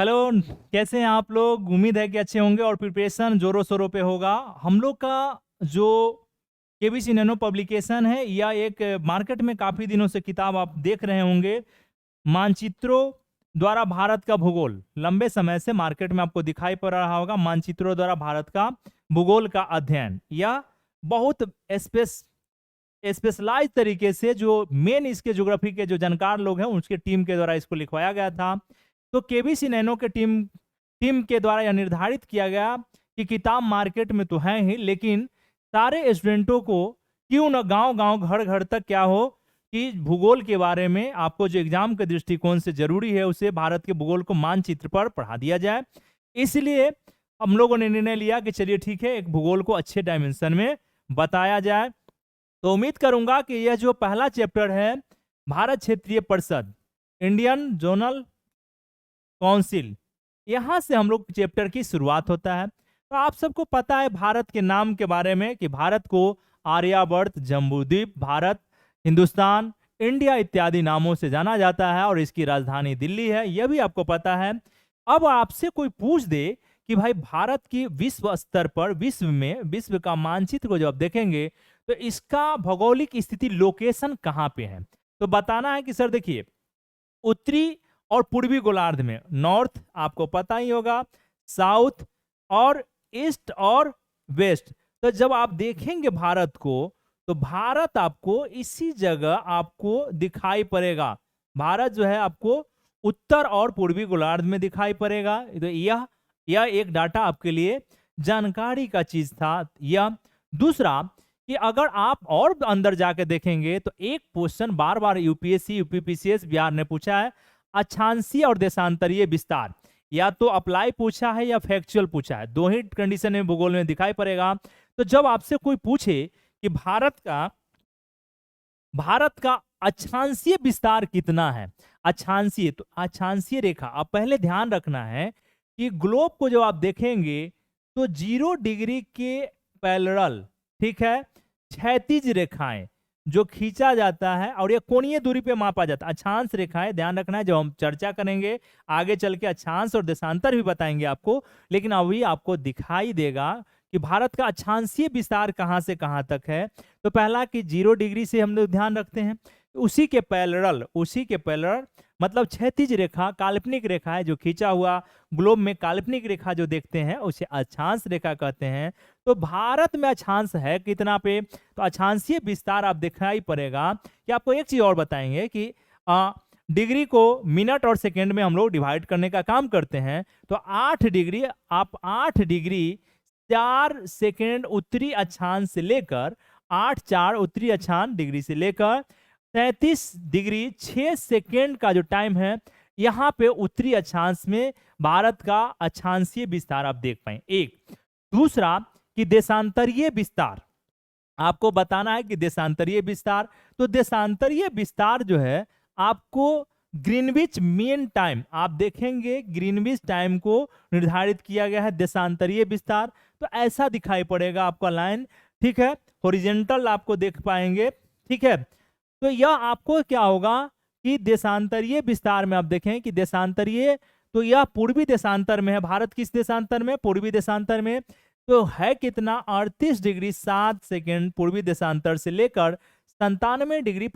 Hello. कैसे हैं आप लोग? उम्मीद है कि अच्छे होंगे और प्रिपरेशन जोरों शोरों पे होगा। हम लोग का जो केबीसी नैनो पब्लिकेशन है या एक मार्केट में काफ़ी दिनों से किताब आप देख रहे होंगे, मानचित्रों द्वारा भारत का भूगोल। लंबे समय से मार्केट में आपको दिखाई पड़ रहा होगा मानचित्रों द्वारा भारत का भूगोल का अध्ययन, या बहुत स्पेशलाइज तरीके से जो मेन इसके ज्योग्राफी के जो जानकार लोग हैं उसके टीम के द्वारा इसको लिखवाया गया था। तो केबीसी नैनो के टीम के द्वारा यह निर्धारित किया गया कि किताब मार्केट में तो है ही, लेकिन सारे स्टूडेंटों को क्यों न गांव गांव घर घर तक क्या हो कि भूगोल के बारे में आपको जो एग्जाम के दृष्टिकोण से जरूरी है उसे भारत के भूगोल को मानचित्र पर पढ़ा दिया जाए। इसलिए हम लोगों ने निर्णय लिया कि चलिए ठीक है, एक भूगोल को अच्छे डायमेंशन में बताया जाए। तो उम्मीद करूंगा कि यह जो पहला चैप्टर है, भारत क्षेत्रीय परिषद, इंडियन जोनल काउंसिल, यहां से हम लोग चैप्टर की शुरुआत होता है। तो आप सबको पता है भारत के नाम के बारे में कि भारत को आर्यावर्त, जम्बूद्वीप, भारत, हिंदुस्तान, इंडिया इत्यादि नामों से जाना जाता है और इसकी राजधानी दिल्ली है, यह भी आपको पता है। अब आपसे कोई पूछ दे कि भाई भारत की विश्व स्तर पर, विश्व का मानचित्र को जब आप देखेंगे तो इसका भौगोलिक स्थिति, लोकेशन कहाँ पे है, तो बताना है कि सर देखिए, उत्तरी और पूर्वी गोलार्ध में, नॉर्थ आपको पता ही होगा, साउथ और ईस्ट और वेस्ट। तो जब आप देखेंगे भारत को तो भारत आपको इसी जगह आपको दिखाई पड़ेगा। भारत जो है आपको उत्तर और पूर्वी गोलार्ध में दिखाई पड़ेगा। तो यह एक डाटा आपके लिए जानकारी का चीज था। यह दूसरा कि अगर आप और अंदर जाके देखेंगे तो एक क्वेश्चन बार बार यूपीएससी, यूपीपीसीएस, बिहार ने पूछा है, अक्षांशीय और देशांतरीय विस्तार। या तो अप्लाई पूछा है या फैक्चुअल पूछा है, दो ही कंडीशन में भूगोल में दिखाई पड़ेगा। तो जब आपसे कोई पूछे कि भारत का अक्षांशीय विस्तार कितना है, अक्षांशीय, तो अक्षांशीय रेखा आप पहले ध्यान रखना है कि ग्लोब को जब आप देखेंगे तो 0 डिग्री के पैरेलल, ठीक है, क्षैतिज रेखाएं जो खींचा जाता है और ये कोणीय दूरी पे मापा जाता है, अक्षांश रेखाएं, ध्यान रखना है। जब हम चर्चा करेंगे आगे चल के अक्षांश और देशांतर भी बताएंगे आपको, लेकिन अभी आपको दिखाई देगा कि भारत का अक्षांशीय विस्तार कहां से कहां तक है। तो पहला कि 0 डिग्री से हम लोग ध्यान रखते हैं, उसी के पैरेलल मतलब क्षैतिज रेखा, काल्पनिक रेखा है जो खींचा हुआ ग्लोब में काल्पनिक रेखा जो देखते हैं उसे अक्षांश रेखा कहते हैं। तो भारत में अक्षांश है कितना पे, तो अक्षांशीय विस्तार आप दिखाई पड़ेगा। कि आपको एक चीज और बताएंगे कि डिग्री को मिनट और सेकेंड में हम लोग डिवाइड करने का काम करते हैं। तो 8 डिग्री, आप 8 डिग्री 4 सेकेंड उत्तरी अक्षांश से लेकर 8 4 उत्तरी अक्षांश डिग्री से लेकर 33 डिग्री 6 सेकेंड का जो टाइम है, यहां पे उत्तरी अक्षांश में भारत का अक्षांशीय विस्तार आप देख पाए। एक दूसरा कि देशांतरीय विस्तार आपको बताना है कि देशांतरीय विस्तार, तो देशांतरीय विस्तार जो है आपको ग्रीनविच मीन टाइम, आप देखेंगे ग्रीनविच टाइम को निर्धारित किया गया है देशांतरीय विस्तार। तो ऐसा दिखाई पड़ेगा आपका लाइन, ठीक है, हॉरिजॉन्टल आपको देख पाएंगे, ठीक है। तो यह आपको क्या होगा कि देशांतरीय विस्तार में आप देखें कि देशांतरीय, तो यह पूर्वी देशांतर में है। भारत किस देशांतर में? पूर्वी देशांतर में। तो है कितना? 38 डिग्री 7 सेकेंड पूर्वी देशांतर से लेकर 97 डिग्री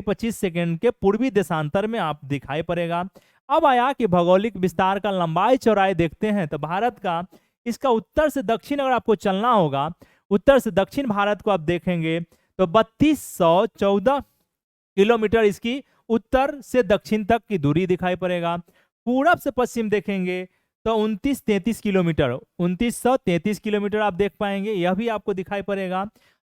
25 सेकेंड के पूर्वी देशांतर में आप दिखाई पड़ेगा। अब आया कि भौगोलिक विस्तार का लंबाई चौड़ाई देखते हैं। तो भारत का इसका उत्तर से दक्षिण अगर आपको चलना होगा, उत्तर से दक्षिण भारत को आप देखेंगे तो 3214 किलोमीटर इसकी उत्तर से दक्षिण तक की दूरी दिखाई पड़ेगा। पूरब से पश्चिम देखेंगे तो 2933 किलोमीटर, 2933 किलोमीटर आप देख पाएंगे, यह भी आपको दिखाई पड़ेगा।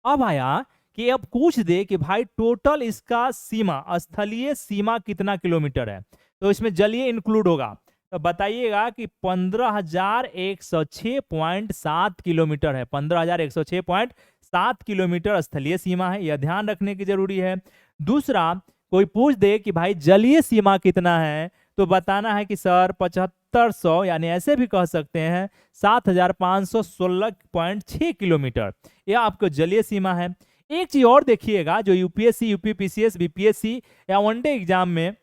अब आया कि अब पूछ दे कि भाई टोटल इसका सीमा, स्थलीय सीमा कितना किलोमीटर है, तो इसमें जलीय इंक्लूड होगा। तो बताइएगा कि 15,106.7 किलोमीटर है, 15,106.7 किलोमीटर स्थलीय सीमा है, यह ध्यान रखने की जरूरी है। दूसरा, कोई पूछ दे कि भाई जलीय सीमा कितना है, तो बताना है कि सर 7500, यानी ऐसे भी कह सकते हैं 7516.6 किलोमीटर, यह आपको जलीय सीमा है। एक चीज और देखिएगा, जो यूपीएससी, यूपीपीसीएस, बीपीएससी या वनडे एग्जाम में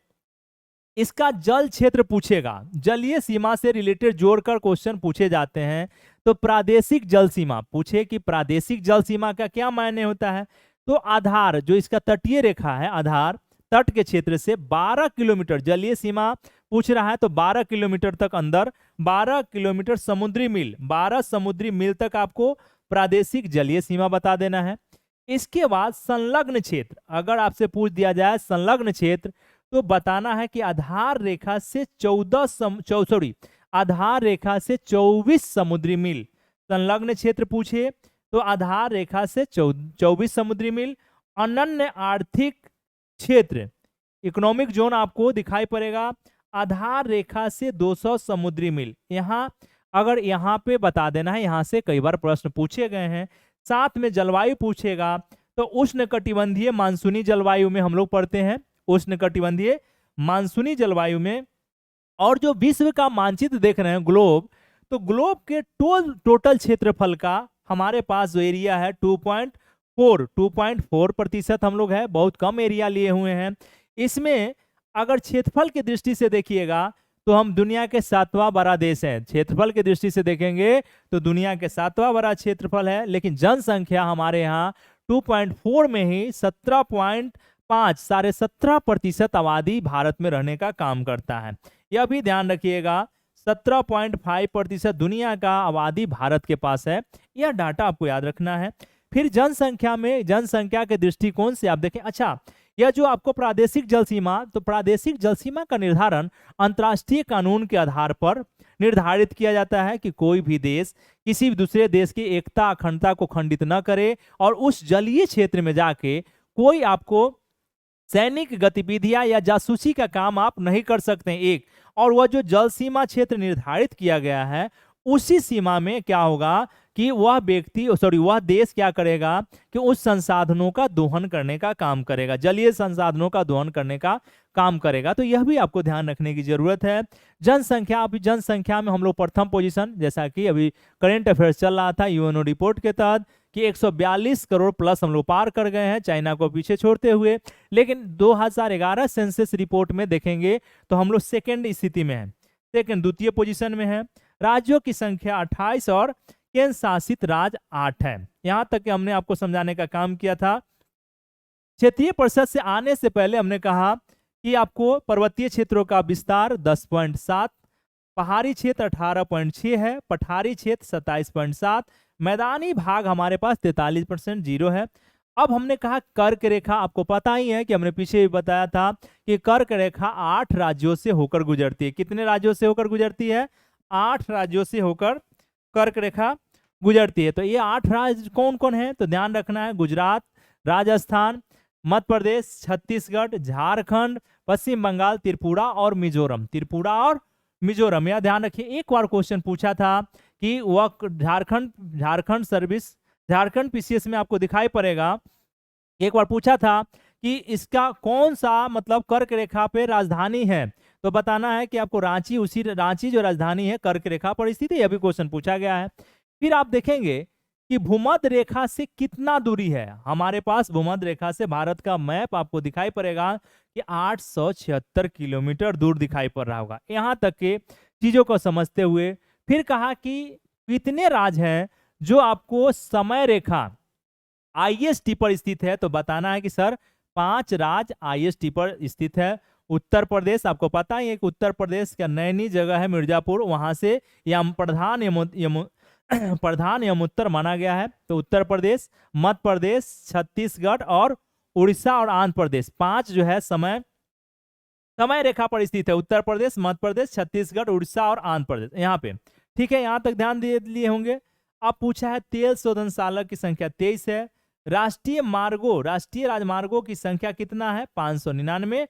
इसका जल क्षेत्र पूछेगा, जलीय सीमा से रिलेटेड जोड़कर क्वेश्चन पूछे जाते हैं। तो प्रादेशिक जल सीमा पूछे कि प्रादेशिक जल सीमा का क्या मायने होता है। तो आधार जो इसका तटीय रेखा है, आधार तट के क्षेत्र से 12 किलोमीटर जलीय सीमा पूछ रहा है, तो 12 किलोमीटर तक अंदर 12 किलोमीटर समुद्री मील, 12 समुद्री मील तक आपको प्रादेशिक जलीय सीमा बता देना है। इसके बाद संलग्न क्षेत्र, अगर आपसे पूछ दिया जाए संलग्न क्षेत्र, तो बताना है कि आधार रेखा से 24 समुद्री मील संलग्न क्षेत्र पूछे, तो आधार रेखा से 24 समुद्री मील। अनन्य आर्थिक क्षेत्र, इकोनॉमिक जोन आपको दिखाई पड़ेगा आधार रेखा से 200 समुद्री मील। यहां अगर यहां पे बता देना है, यहां से कई बार प्रश्न पूछे गए हैं। साथ में जलवायु पूछेगा, तो उष्णकटिबंधीय मानसूनी जलवायु में हम लोग पढ़ते हैं, उष्णकटिबंधीय मानसूनी जलवायु में। और जो विश्व का मानचित्र देख रहे हैं ग्लोब, तो ग्लोब के टोटल क्षेत्रफल का हमारे पास जो एरिया है 2.4% हम लोग है, बहुत कम एरिया लिए हुए हैं। इसमें अगर क्षेत्रफल की दृष्टि से देखिएगा तो हम दुनिया के 7वां बड़ा देश है। क्षेत्रफल की दृष्टि से देखेंगे तो दुनिया के 7वां बड़ा क्षेत्रफल है, लेकिन जनसंख्या हमारे यहाँ 2.4 में ही 17.5 17.5% आबादी भारत में रहने का काम करता है। यह भी ध्यान रखिएगा 17.5% दुनिया का आबादी भारत के पास है। यह डाटा आपको याद रखना है। फिर जनसंख्या में, जनसंख्या के दृष्टिकोण से आप देखें, अच्छा यह जो आपको प्रादेशिक जल सीमा, तो प्रादेशिक जल सीमा का निर्धारण अंतर्राष्ट्रीय कानून के आधार पर निर्धारित किया जाता है कि कोई भी देश किसी भी दूसरे देश की एकता अखंडता को खंडित न करे और उस जलीय क्षेत्र में जाके कोई आपको सैनिक गतिविधियां या जासूसी का काम आप नहीं कर सकते हैं। एक और वह जो जल सीमा क्षेत्र निर्धारित किया गया है, उसी सीमा में क्या होगा कि वह व्यक्ति वह देश क्या करेगा कि उस संसाधनों का दोहन करने का काम करेगा, जलीय संसाधनों का दोहन करने का काम करेगा। तो यह भी आपको ध्यान रखने की जरूरत है। जनसंख्या, अभी जनसंख्या में हम लोग प्रथम पोजीशन, जैसा कि अभी करंट अफेयर्स चल रहा था यूएनओ रिपोर्ट के तहत कि 142 करोड़ प्लस हम लोग पार कर गए हैं, चाइना को पीछे छोड़ते हुए। लेकिन 2011 सेंसस रिपोर्ट में देखेंगे तो हम लोग सेकेंड स्थिति में है, सेकेंड द्वितीय पोजीशन में है। राज्यों की संख्या 28 और केंद्र शासित राज्य 8 है। यहां तक कि हमने आपको समझाने का काम किया था। क्षेत्रीय परिषद से आने से पहले हमने कहा कि आपको पर्वतीय क्षेत्रों का विस्तार 10.7, पहाड़ी क्षेत्र 18.6 है, पठारी क्षेत्र 27.7, मैदानी भाग हमारे पास 43% जीरो है। अब हमने कहा कर्क रेखा, आपको पता ही है कि हमने पीछे भी बताया था कि कर्क रेखा 8 राज्यों से होकर गुजरती है। कितने राज्यों से होकर गुजरती है? 8 राज्यों से होकर कर्क रेखा गुजरती है। तो ये 8 राज्य कौन कौन है? तो ध्यान रखना है, गुजरात, राजस्थान, मध्य प्रदेश, छत्तीसगढ़, झारखंड, पश्चिम बंगाल, त्रिपुरा और मिजोरम। त्रिपुरा और मिजोरम, यह ध्यान रखिए। एक बार क्वेश्चन पूछा था कि वह झारखंड पीसीएस में आपको दिखाई पड़ेगा, एक बार पूछा था कि इसका कौन सा मतलब कर्क रेखा पे राजधानी है, तो बताना है कि आपको रांची, उसी रांची जो राजधानी है कर्क रेखा पर स्थित है। यह भी क्वेश्चन पूछा गया है। फिर आप देखेंगे कि भूमध्य रेखा से कितना दूरी है हमारे पास। भूमध्य रेखा से भारत का मैप आपको दिखाई पड़ेगा कि 876 किलोमीटर दूर दिखाई पड़ रहा होगा। यहां तक के चीजों को समझते हुए फिर कहा कि कितने राज्य हैं जो आपको समय रेखा आईएसटी पर स्थित है, तो बताना है कि सर 5 राज्य आईएसटी पर स्थित है। उत्तर प्रदेश, आपको पता ही है कि उत्तर प्रदेश का नैनी जगह है मिर्जापुर, वहां से प्रधान यमुत्तर माना गया है। तो उत्तर प्रदेश, मध्य प्रदेश, छत्तीसगढ़ और उड़ीसा और आंध्र प्रदेश, 5 जो है समय रेखा पर स्थित है। उत्तर प्रदेश, मध्य प्रदेश, छत्तीसगढ़, उड़ीसा और आंध्र प्रदेश, यहाँ पे। ठीक है, यहाँ तक ध्यान दे लिए होंगे। अब पूछा है तेल शोधनशाला की संख्या 23 है। राष्ट्रीय राजमार्गों की संख्या कितना है? 599।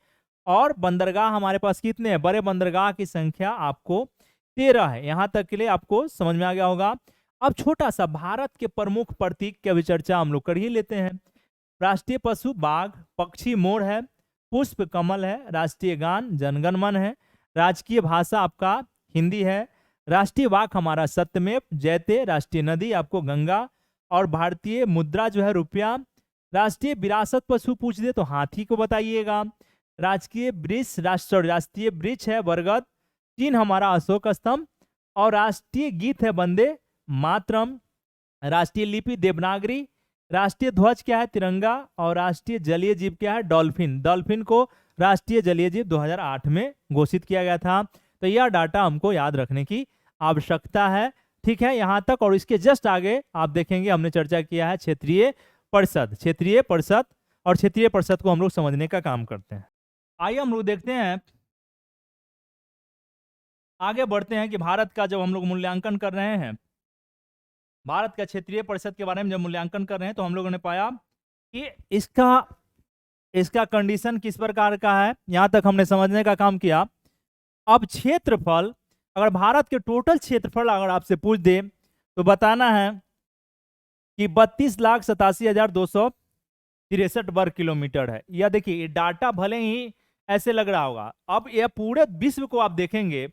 और बंदरगाह हमारे पास कितने हैं? बड़े बंदरगाह की संख्या आपको 13 है। यहां तक के लिए आपको समझ में आ गया होगा। अब छोटा सा भारत के प्रमुख प्रतीक की अभी चर्चा हम लोग कर ही लेते हैं। राष्ट्रीय पशु बाघ, पक्षी मोर है, पुष्प कमल है, राष्ट्रीय गान जनगण मन है, राजकीय भाषा आपका हिंदी है, राष्ट्रीय वाक हमारा सत्यमेव जयते, राष्ट्रीय नदी आपको गंगा और भारतीय मुद्रा जो है रुपया। राष्ट्रीय विरासत पशु पूछ दे तो हाथी को बताइएगा। राष्ट्रीय वृक्ष है बरगद, चिन्ह हमारा अशोक स्तंभ, और राष्ट्रीय गीत है वंदे मातरम, राष्ट्रीय लिपि देवनागरी, राष्ट्रीय ध्वज क्या है तिरंगा, और राष्ट्रीय जलीय जीव क्या है डॉल्फिन। डॉल्फिन को राष्ट्रीय जलीय जीव 2008 में घोषित किया गया था। तो यह डाटा हमको याद रखने की आवश्यकता है। ठीक है, यहां तक। और इसके जस्ट आगे आप देखेंगे हमने चर्चा किया है क्षेत्रीय परिषद। क्षेत्रीय परिषद, और क्षेत्रीय परिषद को हम लोग समझने का काम करते हैं। आइए हम लोग देखते हैं, आगे बढ़ते हैं कि भारत का जब हम लोग मूल्यांकन कर रहे हैं, भारत का क्षेत्रीय परिषद के बारे में जब मूल्यांकन कर रहे हैं, तो हम लोगों ने पाया कि इसका कंडीशन किस प्रकार का है, यहां तक हमने समझने का काम किया। अब क्षेत्रफल, अगर भारत के टोटल क्षेत्रफल अगर आपसे पूछ दे तो बताना है कि 32,87,263 वर्ग किलोमीटर है। या देखिए, ये डाटा भले ही ऐसे लग रहा होगा, अब यह पूरे विश्व को आप देखेंगे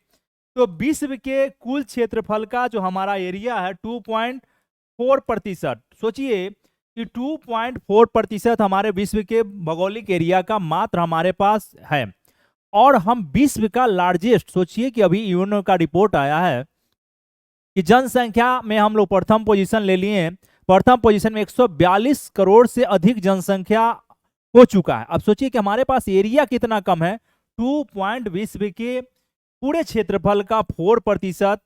तो विश्व के कुल क्षेत्रफल का जो हमारा एरिया है 2.4%। सोचिए कि 2.4% हमारे विश्व के भौगोलिक एरिया का मात्र हमारे पास है, और हम विश्व का लार्जेस्ट, सोचिए कि अभी यूएनओ का रिपोर्ट आया है कि जनसंख्या में हम लोग प्रथम पोजीशन ले लिए हैं। प्रथम पोजीशन में 142 करोड़ से अधिक जनसंख्या हो चुका है। अब सोचिए कि हमारे पास एरिया कितना कम है, 2. विश्व के पूरे क्षेत्रफल का 4%,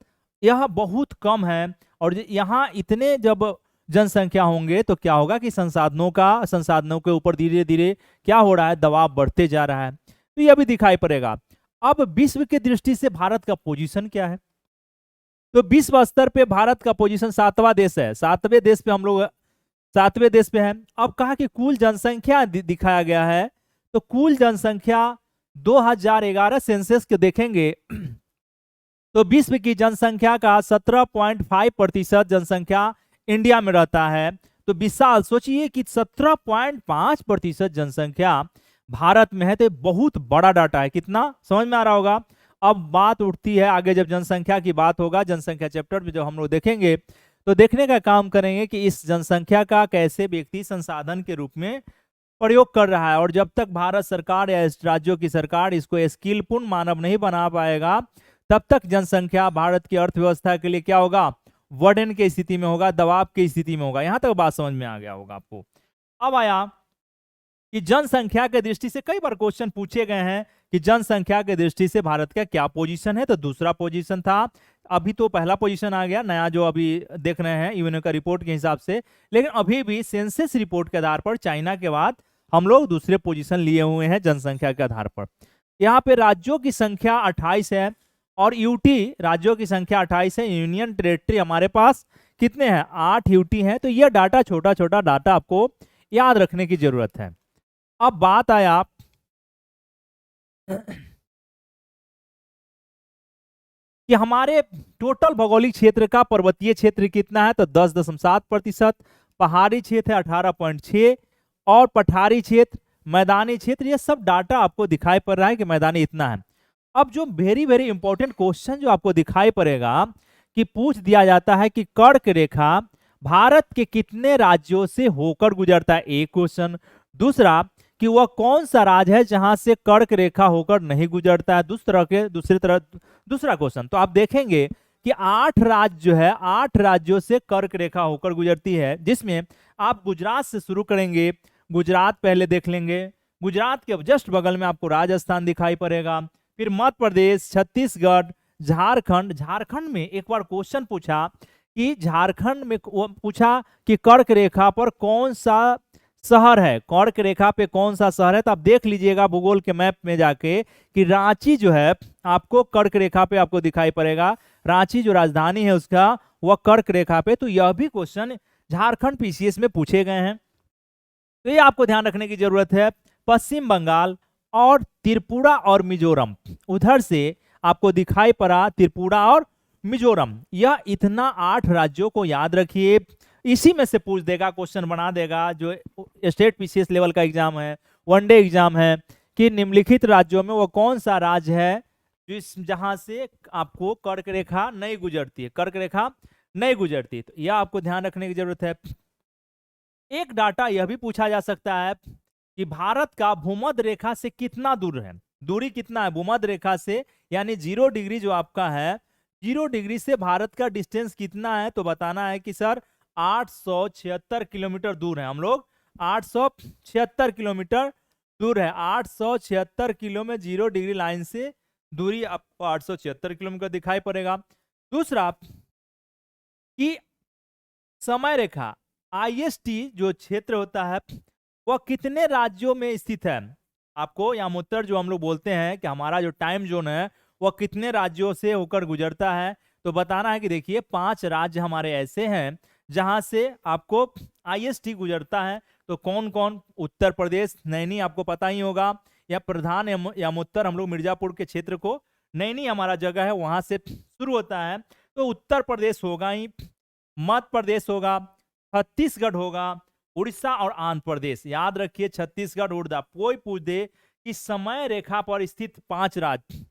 यह बहुत कम है। और यहाँ इतने जब जनसंख्या होंगे तो क्या होगा कि संसाधनों के ऊपर धीरे धीरे क्या हो रहा है, दबाव बढ़ते जा रहा है। तो यह भी दिखाई पड़ेगा। अब विश्व की दृष्टि से भारत का पोजीशन क्या है, तो विश्व स्तर पे भारत का पोजीशन 7वां देश है। 7वें देश पे हम लोग 7वें देश पे हैं। अब कहा कि कुल जनसंख्या दिखाया गया है, तो कुल जनसंख्या 2011 सेंसस के देखेंगे तो विश्व की जनसंख्या का 17.5% जनसंख्या इंडिया में रहता है। तो विशाल, सोचिए कि 17.5% जनसंख्या भारत में है, तो बहुत बड़ा डाटा है। कितना समझ में आ रहा होगा। अब बात उठती है आगे, जब जनसंख्या की बात होगा, जनसंख्या चैप्टर में जब हम लोग देखेंगे तो देखने का काम करेंगे कि इस जनसंख्या का कैसे व्यक्ति संसाधन के रूप में प्रयोग कर रहा है। और जब तक भारत सरकार या राज्यों की सरकार इसको स्किलफुल मानव नहीं बना पाएगा, तब तक जनसंख्या भारत की अर्थव्यवस्था के लिए क्या होगा, वर्डन की स्थिति में होगा, दबाव की स्थिति में होगा। यहां तक बात समझ में आ गया होगा आपको। अब आया कि जनसंख्या के दृष्टि से कई बार क्वेश्चन पूछे गए हैं कि जनसंख्या के दृष्टि से भारत का क्या पोजीशन है, तो दूसरा पोजीशन था। अभी तो पहला पोजीशन आ गया नया, जो अभी देख रहे हैं यूएनओ का रिपोर्ट के हिसाब से। लेकिन अभी भी सेंसस रिपोर्ट के आधार पर चाइना के बाद हम लोग दूसरे पोजीशन लिए हुए हैं जनसंख्या के आधार पर। यहाँ पे राज्यों की संख्या 28 है, और यूटी राज्यों की संख्या 28 है। यूनियन टेरिटरी हमारे पास कितने हैं, 8 यूटी हैं। तो यह डाटा, छोटा छोटा डाटा आपको याद रखने की जरूरत है। अब बात आया कि हमारे टोटल भौगोलिक क्षेत्र का पर्वतीय क्षेत्र कितना है, तो 10.7%, पहाड़ी क्षेत्र है 18.6, और पठारी क्षेत्र, मैदानी क्षेत्र, ये सब डाटा आपको दिखाई पड़ रहा है कि मैदानी इतना है। अब जो वेरी वेरी इंपॉर्टेंट क्वेश्चन जो आपको दिखाई पड़ेगा कि पूछ दिया जाता है कि कर्क रेखा भारत के कितने राज्यों से होकर गुजरता है, एक क्वेश्चन। दूसरा कि वह कौन सा राज्य है जहां से कर्क रेखा होकर नहीं गुजरता है, दूसरा क्वेश्चन। तो आप देखेंगे कि 8 राज्य जो है, 8 राज्यों से कर्क रेखा होकर गुजरती है, जिसमें आप गुजरात से शुरू करेंगे। गुजरात पहले देख लेंगे, गुजरात के जस्ट बगल में आपको राजस्थान दिखाई पड़ेगा, फिर मध्य प्रदेश, छत्तीसगढ़, झारखंड। झारखंड में एक बार क्वेश्चन पूछा कि झारखंड में पूछा कि कर्क रेखा पर कौन सा शहर है, कर्क रेखा पे कौन सा शहर है। तो आप देख लीजिएगा भूगोल के मैप में जाके कि रांची जो है आपको कर्क रेखा पे आपको दिखाई पड़ेगा। रांची जो राजधानी है उसका, वह कर्क रेखा पे। तो यह भी क्वेश्चन झारखंड पीसीएस में पूछे गए हैं, तो ये आपको ध्यान रखने की जरूरत है। पश्चिम बंगाल और त्रिपुरा और मिजोरम, उधर से आपको दिखाई पड़ा त्रिपुरा और मिजोरम। यह इतना 8 राज्यों को याद रखिए, इसी में से पूछ देगा, क्वेश्चन बना देगा। जो स्टेट पीसीएस लेवल का एग्जाम है, वनडे एग्जाम है, कि निम्नलिखित राज्यों में वो कौन सा राज्य है जहां से आपको कर्क रेखा नहीं गुजरती है, कर्क रेखा नहीं गुजरती। तो यह आपको ध्यान रखने की जरूरत है। एक डाटा यह भी पूछा जा सकता है कि भारत का भूमध्य रेखा से कितना दूर है, दूरी कितना है भूमध्य रेखा से, यानी 0 डिग्री जो आपका है, 0 डिग्री से भारत का डिस्टेंस कितना है, तो बताना है कि सर 876 किलोमीटर दूर है हम लोग, 876 किलोमीटर दूर है। 876 किलो में 0 डिग्री लाइन से दूरी आपको 876 किलोमीटर दिखाई पड़ेगा। दूसरा कि समय रेखा आईएसटी जो क्षेत्र होता है वह कितने राज्यों में स्थित है। आपको यामोत्तर जो हम लोग बोलते हैं कि हमारा जो टाइम जोन है वह कितने राज्यों से होकर गुजरता है, तो बताना है कि देखिए 5 राज्य हमारे ऐसे हैं जहां से आपको आईएसटी गुजरता है। तो कौन कौन, उत्तर प्रदेश नैनी आपको पता ही होगा, या प्रधान यामोत्तर हम लोग मिर्जापुर के क्षेत्र को, नैनी हमारा जगह है वहां से शुरू होता है, तो उत्तर प्रदेश होगा ही, मध्य प्रदेश होगा, छत्तीसगढ़ होगा, उड़ीसा और आंध्र प्रदेश। याद रखिए छत्तीसगढ़ उड़ीसा। कोई पूछ दे कि समय रेखा पर स्थित 5 राज्य,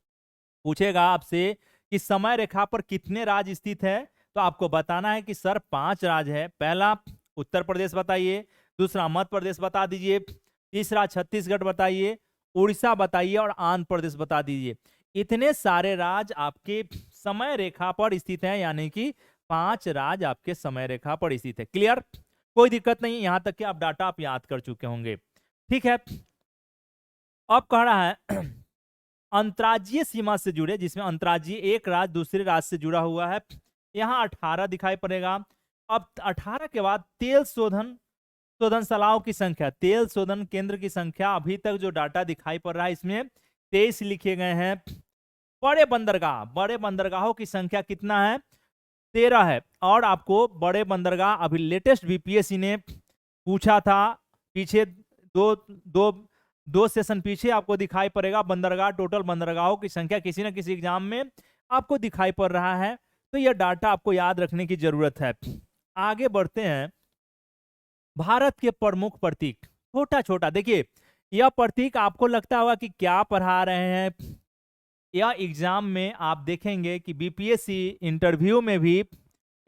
पूछेगा आपसे कि समय रेखा पर कितने राज्य स्थित है, तो आपको बताना है कि सर 5 राज्य है। पहला उत्तर प्रदेश बताइए, दूसरा मध्य प्रदेश बता दीजिए, तीसरा छत्तीसगढ़ बताइए, उड़ीसा बताइए और आंध्र प्रदेश बता दीजिए। इतने सारे राज्य आपके समय रेखा पर स्थित हैं, यानी कि 5 राज्य आपके समय रेखा पर स्थित है। क्लियर, कोई दिक्कत नहीं, यहां तक कि आप डाटा आप याद कर चुके होंगे। ठीक है, अब कह रहा है अंतर्राज्यीय सीमा से जुड़े, जिसमें अंतर्राज्यीय एक राज्य दूसरे राज्य से जुड़ा हुआ है, यहाँ 18 दिखाई पड़ेगा। अब 18 के बाद तेल शोधनशालाओं की संख्या, तेल शोधन केंद्र की संख्या, अभी तक जो डाटा दिखाई पड़ रहा है इसमें 23 लिखे गए हैं। बड़े बंदरगाहों की संख्या कितना है, 13 है। और आपको बड़े बंदरगाह अभी लेटेस्ट बीपीएससी ने पूछा था, पीछे दो सेशन पीछे आपको दिखाई पड़ेगा बंदरगाह, टोटल बंदरगाहों की संख्या किसी न किसी एग्जाम में आपको दिखाई पड़ रहा है, तो यह डाटा आपको याद रखने की जरूरत है। आगे बढ़ते हैं, भारत के प्रमुख प्रतीक, छोटा छोटा देखिए, यह प्रतीक आपको लगता होगा कि क्या पढ़ा रहे हैं, यह एग्जाम में आप देखेंगे कि बीपीएससी इंटरव्यू में भी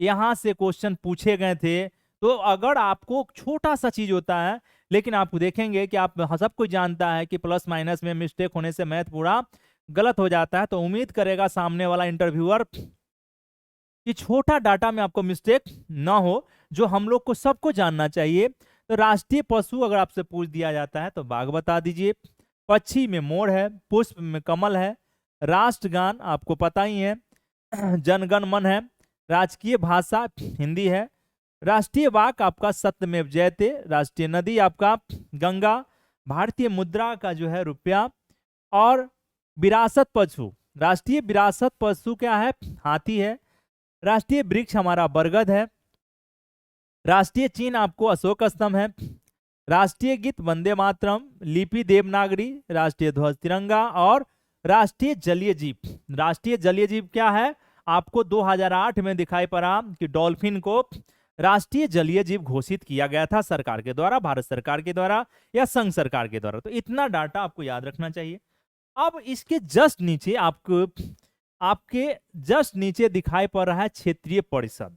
यहां से क्वेश्चन पूछे गए थे। तो अगर आपको छोटा सा चीज होता है, लेकिन आप देखेंगे कि आप सब कुछ जानता है कि प्लस माइनस में मिस्टेक होने से मैथ पूरा गलत हो जाता है, तो उम्मीद करेगा सामने वाला इंटरव्यूअर कि छोटा डाटा में आपको मिस्टेक ना हो, जो हम लोग को सबको जानना चाहिए। तो राष्ट्रीय पशु अगर आपसे पूछ दिया जाता है तो बाघ बता दीजिए, पक्षी में मोर है, पुष्प में कमल है, राष्ट्रगान आपको पता ही है जनगण मन है, राजकीय भाषा हिंदी है, राष्ट्रीय वाक आपका सत्यमेव जयते, राष्ट्रीय नदी आपका गंगा, भारतीय मुद्रा का जो है रुपया, और विरासत पशु, राष्ट्रीय विरासत पशु क्या है, हाथी है, राष्ट्रीय वृक्ष हमारा बरगद है, राष्ट्रीय चिन्ह आपको अशोक स्तंभ है, राष्ट्रीय गीत वंदे मातरम, लिपि देवनागरी, राष्ट्रीय ध्वज तिरंगा, और राष्ट्रीय जलीय जीव। राष्ट्रीय जलीय जीव क्या है, आपको 2008 में दिखाई पड़ा कि डॉल्फिन को राष्ट्रीय जलीय जीव घोषित किया गया था सरकार के द्वारा, भारत सरकार के द्वारा या संघ सरकार के द्वारा। तो इतना डाटा आपको याद रखना चाहिए। अब इसके जस्ट नीचे आपके जस्ट नीचे दिखाई पड़ रहा है क्षेत्रीय परिषद।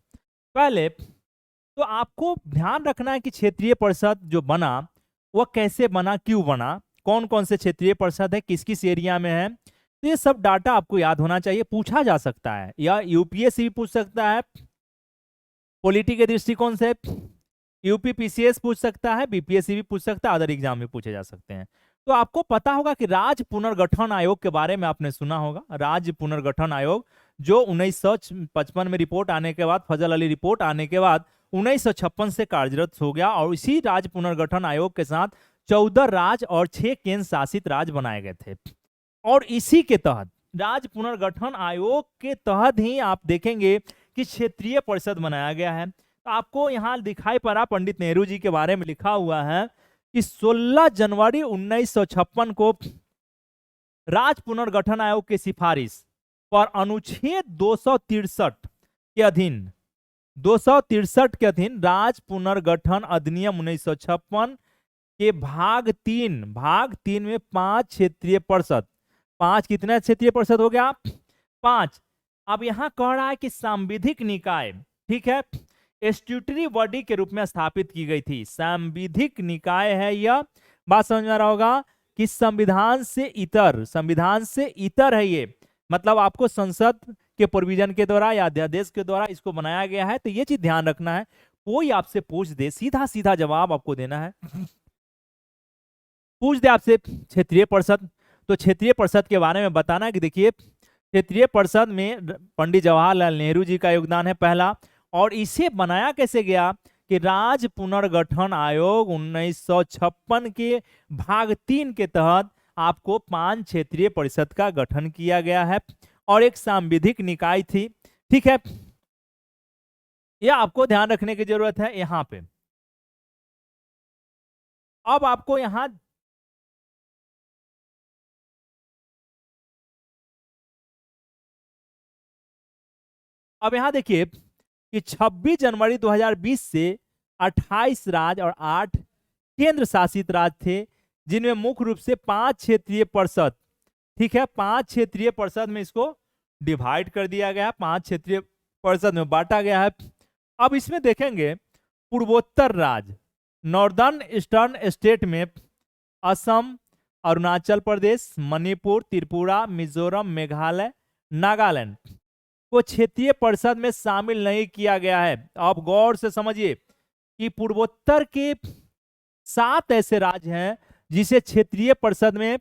पहले तो आपको ध्यान रखना है कि क्षेत्रीय परिषद जो बना वह कैसे बना, क्यों बना, कौन कौन से क्षेत्रीय परिषद है, किस किस एरिया में है, तो ये सब डाटा आपको याद होना चाहिए। पूछा जा सकता है, या यूपीएससी भी पूछ सकता है पॉलिटी के दृष्टिकोण से, यूपी पीसीएस पूछ सकता है, बीपीएससी भी पूछ सकता है, अदर एग्जाम में पूछे जा सकते हैं। तो आपको पता होगा कि राज्य पुनर्गठन आयोग के बारे में आपने सुना होगा। राज्य पुनर्गठन आयोग जो 1955 में रिपोर्ट आने के बाद, फजल अली रिपोर्ट आने के बाद 1956 से कार्यरत हो गया, और इसी राज्य पुनर्गठन आयोग के साथ 14 राज्य और 6 केंद्र शासित राज्य बनाए गए थे। और इसी के तहत, राज्य पुनर्गठन आयोग के तहत ही आप देखेंगे कि क्षेत्रीय परिषद बनाया गया है। तो आपको यहां दिखाई पड़ा पंडित नेहरू जी के बारे में लिखा हुआ है कि 16 जनवरी 1956 को राज्य पुनर्गठन आयोग की सिफारिश पर अनुच्छेद 263 के अधीन, 263 के अधीन राज्य पुनर्गठन अधिनियम 1956 के भाग 3 में 5 क्षेत्रीय परिषद, 5 कितने क्षेत्रीय परिषद हो गया, 5। अब यहां कह रहा है कि सांविधिक निकाय, ठीक है, स्ट्यूटरी बॉडी के रूप में स्थापित की गई थी। सांविधिक निकाय है यह, बात समझ में आ रहा होगा कि संविधान से इतर है ये, मतलब आपको संसद के प्रोविजन के द्वारा या अध्यादेश के द्वारा इसको बनाया गया है, तो ये चीज ध्यान रखना है। कोई आपसे पूछ दे, सीधा सीधा जवाब आपको देना है। पूछ दे आपसे क्षेत्रीय परिषद, तो क्षेत्रीय परिषद के बारे में बताना है कि देखिए क्षेत्रीय परिषद में पंडित जवाहरलाल नेहरू जी का योगदान है पहला। और इसे बनाया कैसे गया कि राज्य पुनर्गठन आयोग 1956 के भाग 3 के तहत आपको 5 क्षेत्रीय परिषद का गठन किया गया है और एक सांविधिक निकाय थी। ठीक है, यह आपको ध्यान रखने की जरूरत है। यहां पे अब आपको यहां देखिए कि 26 जनवरी 2020 से 28 राज्य और 8 केंद्र शासित राज्य थे, जिनमें मुख्य रूप से 5 क्षेत्रीय परिषद, ठीक है, 5 क्षेत्रीय परिषद में इसको डिवाइड कर दिया गया, 5 क्षेत्रीय परिषद में बांटा गया है। अब इसमें देखेंगे पूर्वोत्तर राज्य, नॉर्दर्न ईस्टर्न स्टेट में असम, अरुणाचल प्रदेश, मणिपुर, त्रिपुरा, मिजोरम, मेघालय, नागालैंड को क्षेत्रीय परिषद में शामिल नहीं किया गया है। आप गौर से समझिए कि पूर्वोत्तर के 7 ऐसे राज्य हैं जिसे क्षेत्रीय परिषद में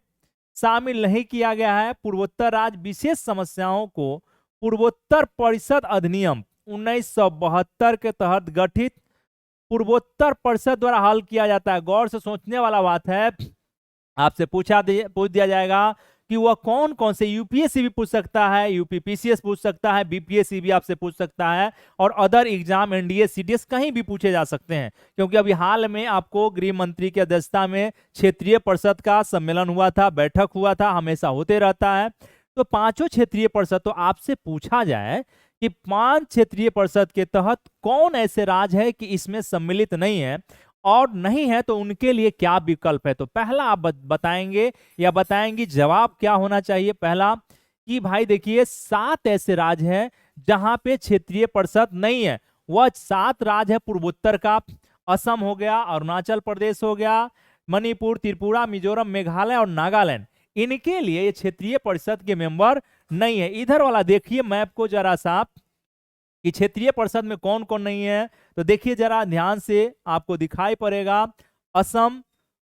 शामिल नहीं किया गया है। पूर्वोत्तर राज्य विशेष समस्याओं को पूर्वोत्तर परिषद अधिनियम 1972 के तहत गठित पूर्वोत्तर परिषद द्वारा हल किया जाता है। गौर से सोचने वाला बात है। आपसे पूछ दिया जाएगा कि वह कौन कौन से, यूपीएससी भी पूछ सकता है, यूपीपीसीएस पूछ सकता है, बीपीएससी भी आपसे पूछ सकता है, और अदर एग्जाम एनडीए सीडीएस कहीं भी पूछे जा सकते हैं, क्योंकि अभी हाल में आपको गृह मंत्री की अध्यक्षता में क्षेत्रीय परिषद का सम्मेलन हुआ था, बैठक हुआ था, हमेशा होते रहता है। तो 5 क्षेत्रीय परिषद, तो आपसे पूछा जाए कि 5 क्षेत्रीय परिषद के तहत कौन ऐसे राज्य है कि इसमें सम्मिलित नहीं है और नहीं है, तो उनके लिए क्या विकल्प है। तो पहला आप बताएंगे या बताएंगी जवाब क्या होना चाहिए। पहला कि भाई देखिए 7 ऐसे राज्य हैं जहां पे क्षेत्रीय परिषद नहीं है। वह 7 राज्य है पूर्वोत्तर का, असम हो गया, अरुणाचल प्रदेश हो गया, मणिपुर, त्रिपुरा, मिजोरम, मेघालय और नागालैंड। इनके लिए ये क्षेत्रीय परिषद के मेंबर नहीं है। इधर वाला देखिए मैप को जरा सा कि क्षेत्रीय परिषद में कौन कौन नहीं है। तो देखिए जरा ध्यान से, आपको दिखाई पड़ेगा असम,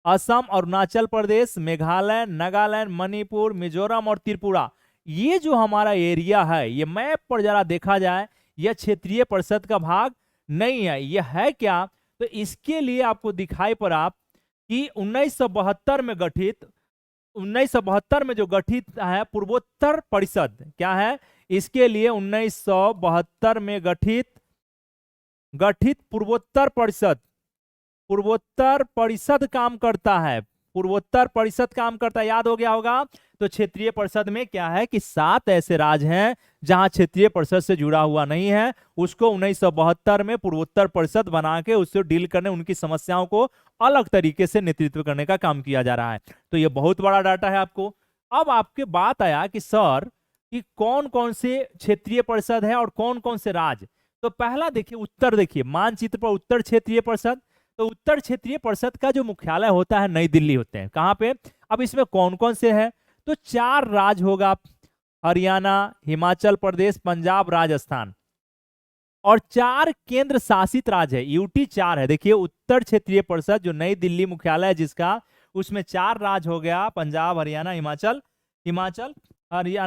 अरुणाचल प्रदेश, मेघालय, नागालैंड, मणिपुर, मिजोरम और त्रिपुरा। ये जो हमारा एरिया है, ये मैप पर जरा देखा जाए, यह क्षेत्रीय परिषद का भाग नहीं है। यह है क्या, तो इसके लिए आपको दिखाई पड़ा कि 1972 में जो गठित है पूर्वोत्तर परिषद, क्या है, इसके लिए 1972 में गठित पूर्वोत्तर परिषद काम करता है। पूर्वोत्तर परिषद काम करता है, याद हो गया होगा। तो क्षेत्रीय परिषद में क्या है कि 7 ऐसे राज्य हैं जहां क्षेत्रीय परिषद से जुड़ा हुआ नहीं है, उसको 1972 में पूर्वोत्तर परिषद बना के उससे डील करने, उनकी समस्याओं को अलग तरीके से नेतृत्व करने का काम किया जा रहा है। तो ये बहुत बड़ा डाटा है आपको। अब आपके बात आया कि सर कि कौन कौन से क्षेत्रीय परिषद है और कौन कौन से राज्य। तो पहला देखिए उत्तर, देखिए मानचित्र पर उत्तर क्षेत्रीय परिषद। तो उत्तर क्षेत्रीय परिषद का जो मुख्यालय होता है नई दिल्ली होते हैं। कहां पे, अब इसमें कौन कौन से है, तो 4 राज्य होगा, हरियाणा, हिमाचल प्रदेश, पंजाब, राजस्थान, और 4 केंद्र शासित राज्य है, यूटी 4 है। देखिए उत्तर क्षेत्रीय परिषद जो नई दिल्ली मुख्यालय है जिसका, उसमें 4 राज्य हो गया, पंजाब, हरियाणा,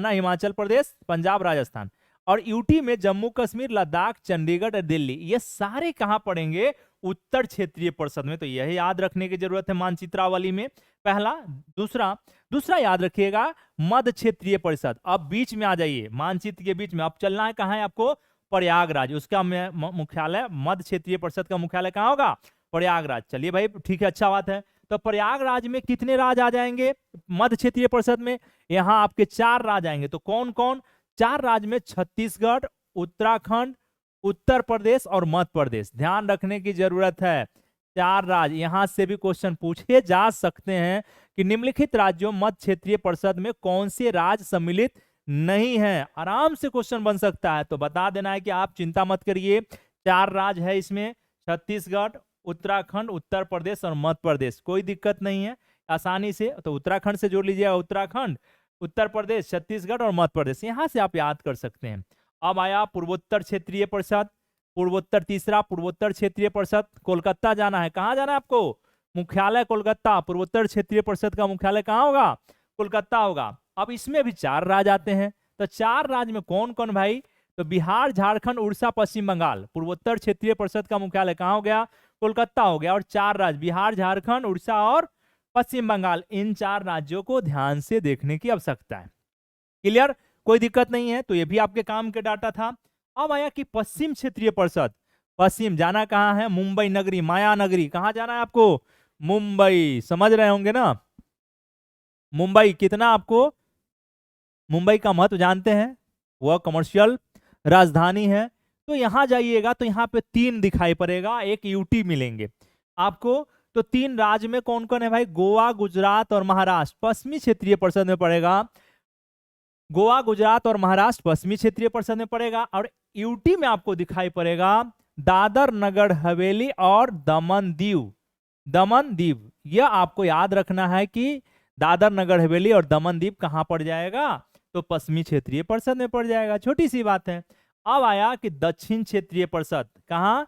हिमाचल प्रदेश, पंजाब, राजस्थान। और यूटी में जम्मू कश्मीर, लद्दाख, चंडीगढ़ और दिल्ली। ये सारे कहां पड़ेंगे, उत्तर क्षेत्रीय परिषद में। तो यह याद रखने की जरूरत है मानचित्रावली में, पहला। दूसरा याद रखिएगा मध्य क्षेत्रीय परिषद। अब बीच में आ जाइए, मानचित्र के बीच में। अब चलना है कहां है आपको, प्रयागराज, उसका मुख्यालय, मध्य क्षेत्रीय परिषद का मुख्यालय कहां होगा, प्रयागराज। चलिए भाई ठीक है, अच्छा बात है। तो प्रयागराज में कितने राज्य आ जाएंगे मध्य क्षेत्रीय परिषद में, यहां आपके 4 राज्य आएंगे। तो कौन कौन, 4 राज्य में छत्तीसगढ़, उत्तराखंड, उत्तर प्रदेश और मध्य प्रदेश। ध्यान रखने की जरूरत है, 4 राज्य। यहां से भी क्वेश्चन पूछे जा सकते हैं कि निम्नलिखित राज्यों मध्य क्षेत्रीय परिषद में कौन से राज्य सम्मिलित नहीं है, आराम से क्वेश्चन बन सकता है। तो बता देना है कि आप चिंता मत करिए, 4 राज्य है इसमें, छत्तीसगढ़, उत्तराखंड, उत्तर प्रदेश और मध्य प्रदेश, कोई दिक्कत नहीं है, आसानी से तो उत्तराखंड से जोड़ लीजिएगा, उत्तराखंड, उत्तर प्रदेश, छत्तीसगढ़ और मध्य प्रदेश, यहां से आप याद कर सकते हैं। अब आया पूर्वोत्तर क्षेत्रीय परिषद, पूर्वोत्तर तीसरा पूर्वोत्तर क्षेत्रीय परिषद, कोलकाता जाना है। कहाँ जाना है आपको? मुख्यालय कोलकाता। पूर्वोत्तर क्षेत्रीय परिषद का मुख्यालय कहाँ होगा? कोलकाता होगा। अब इसमें भी 4 राज्य आते हैं, तो 4 राज्य में कौन कौन भाई? तो बिहार, झारखंड, उड़ीसा, पश्चिम बंगाल। पूर्वोत्तर क्षेत्रीय परिषद का मुख्यालय कहाँ हो गया? कोलकाता हो गया। और 4 राज्य बिहार, झारखंड, उड़ीसा और पश्चिम बंगाल, इन 4 राज्यों को ध्यान से देखने की आवश्यकता है। क्लियर? कोई दिक्कत नहीं है। तो ये भी आपके काम के डाटा था। अब आया कि पश्चिम क्षेत्रीय परिषद, पश्चिम जाना कहाँ है? मुंबई नगरी, माया नगरी। कहाँ जाना है आपको? मुंबई। समझ रहे होंगे ना? मुंबई कितना आपको मुंबई का महत्व जानते हैं, वह कमर्शियल राजधानी है। तो यहां जाइएगा तो यहाँ पे 3 दिखाई पड़ेगा, एक यूटी मिलेंगे आपको। तो 3 राज्य में कौन कौन है भाई? गोवा, गुजरात और महाराष्ट्र पश्चिमी क्षेत्रीय परिषद में पड़ेगा। गोवा, गुजरात और महाराष्ट्र पश्चिमी क्षेत्रीय परिषद में पड़ेगा। और यूटी में आपको दिखाई पड़ेगा दादर नगर हवेली और दमन दीव। दमन दीव, यह आपको याद रखना है कि दादर नगर हवेली और दमन दीव कहां पड़ जाएगा? तो पश्चिमी क्षेत्रीय परिषद में पड़ जाएगा। छोटी सी बात है। अब आया कि दक्षिण क्षेत्रीय परिषद, कहां?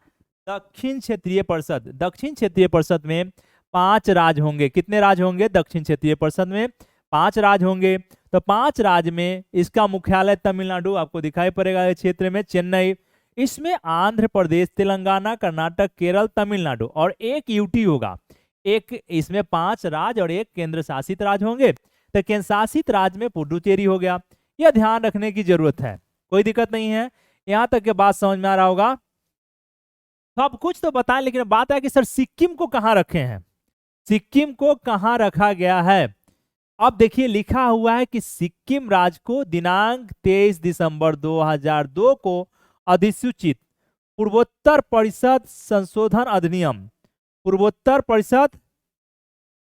दक्षिण क्षेत्रीय परिषद। दक्षिण क्षेत्रीय परिषद में 5 राज्य होंगे। कितने राज्य होंगे? दक्षिण क्षेत्रीय परिषद में 5 राज्य होंगे। तो 5 राज्य में इसका मुख्यालय तमिलनाडु आपको दिखाई पड़ेगा, इस क्षेत्र में चेन्नई। इसमें आंध्र प्रदेश, तेलंगाना, कर्नाटक, केरल, तमिलनाडु और एक यूटी होगा। एक इसमें 5 राज्य और एक केंद्र शासित राज्य होंगे। तो केंद्र शासित राज्य में पुडुचेरी हो गया। यह ध्यान रखने की जरूरत है, कोई दिक्कत नहीं है। यहां तक के बात समझ में आ रहा होगा? सब कुछ तो बताएं, लेकिन बात है कि सर सिक्किम को कहां रखे हैं? सिक्किम को कहां रखा गया है? अब देखिए लिखा हुआ है कि सिक्किम राज्य को दिनांक 23 दिसंबर 2002 को अधिसूचित पूर्वोत्तर परिषद संशोधन अधिनियम, पूर्वोत्तर परिषद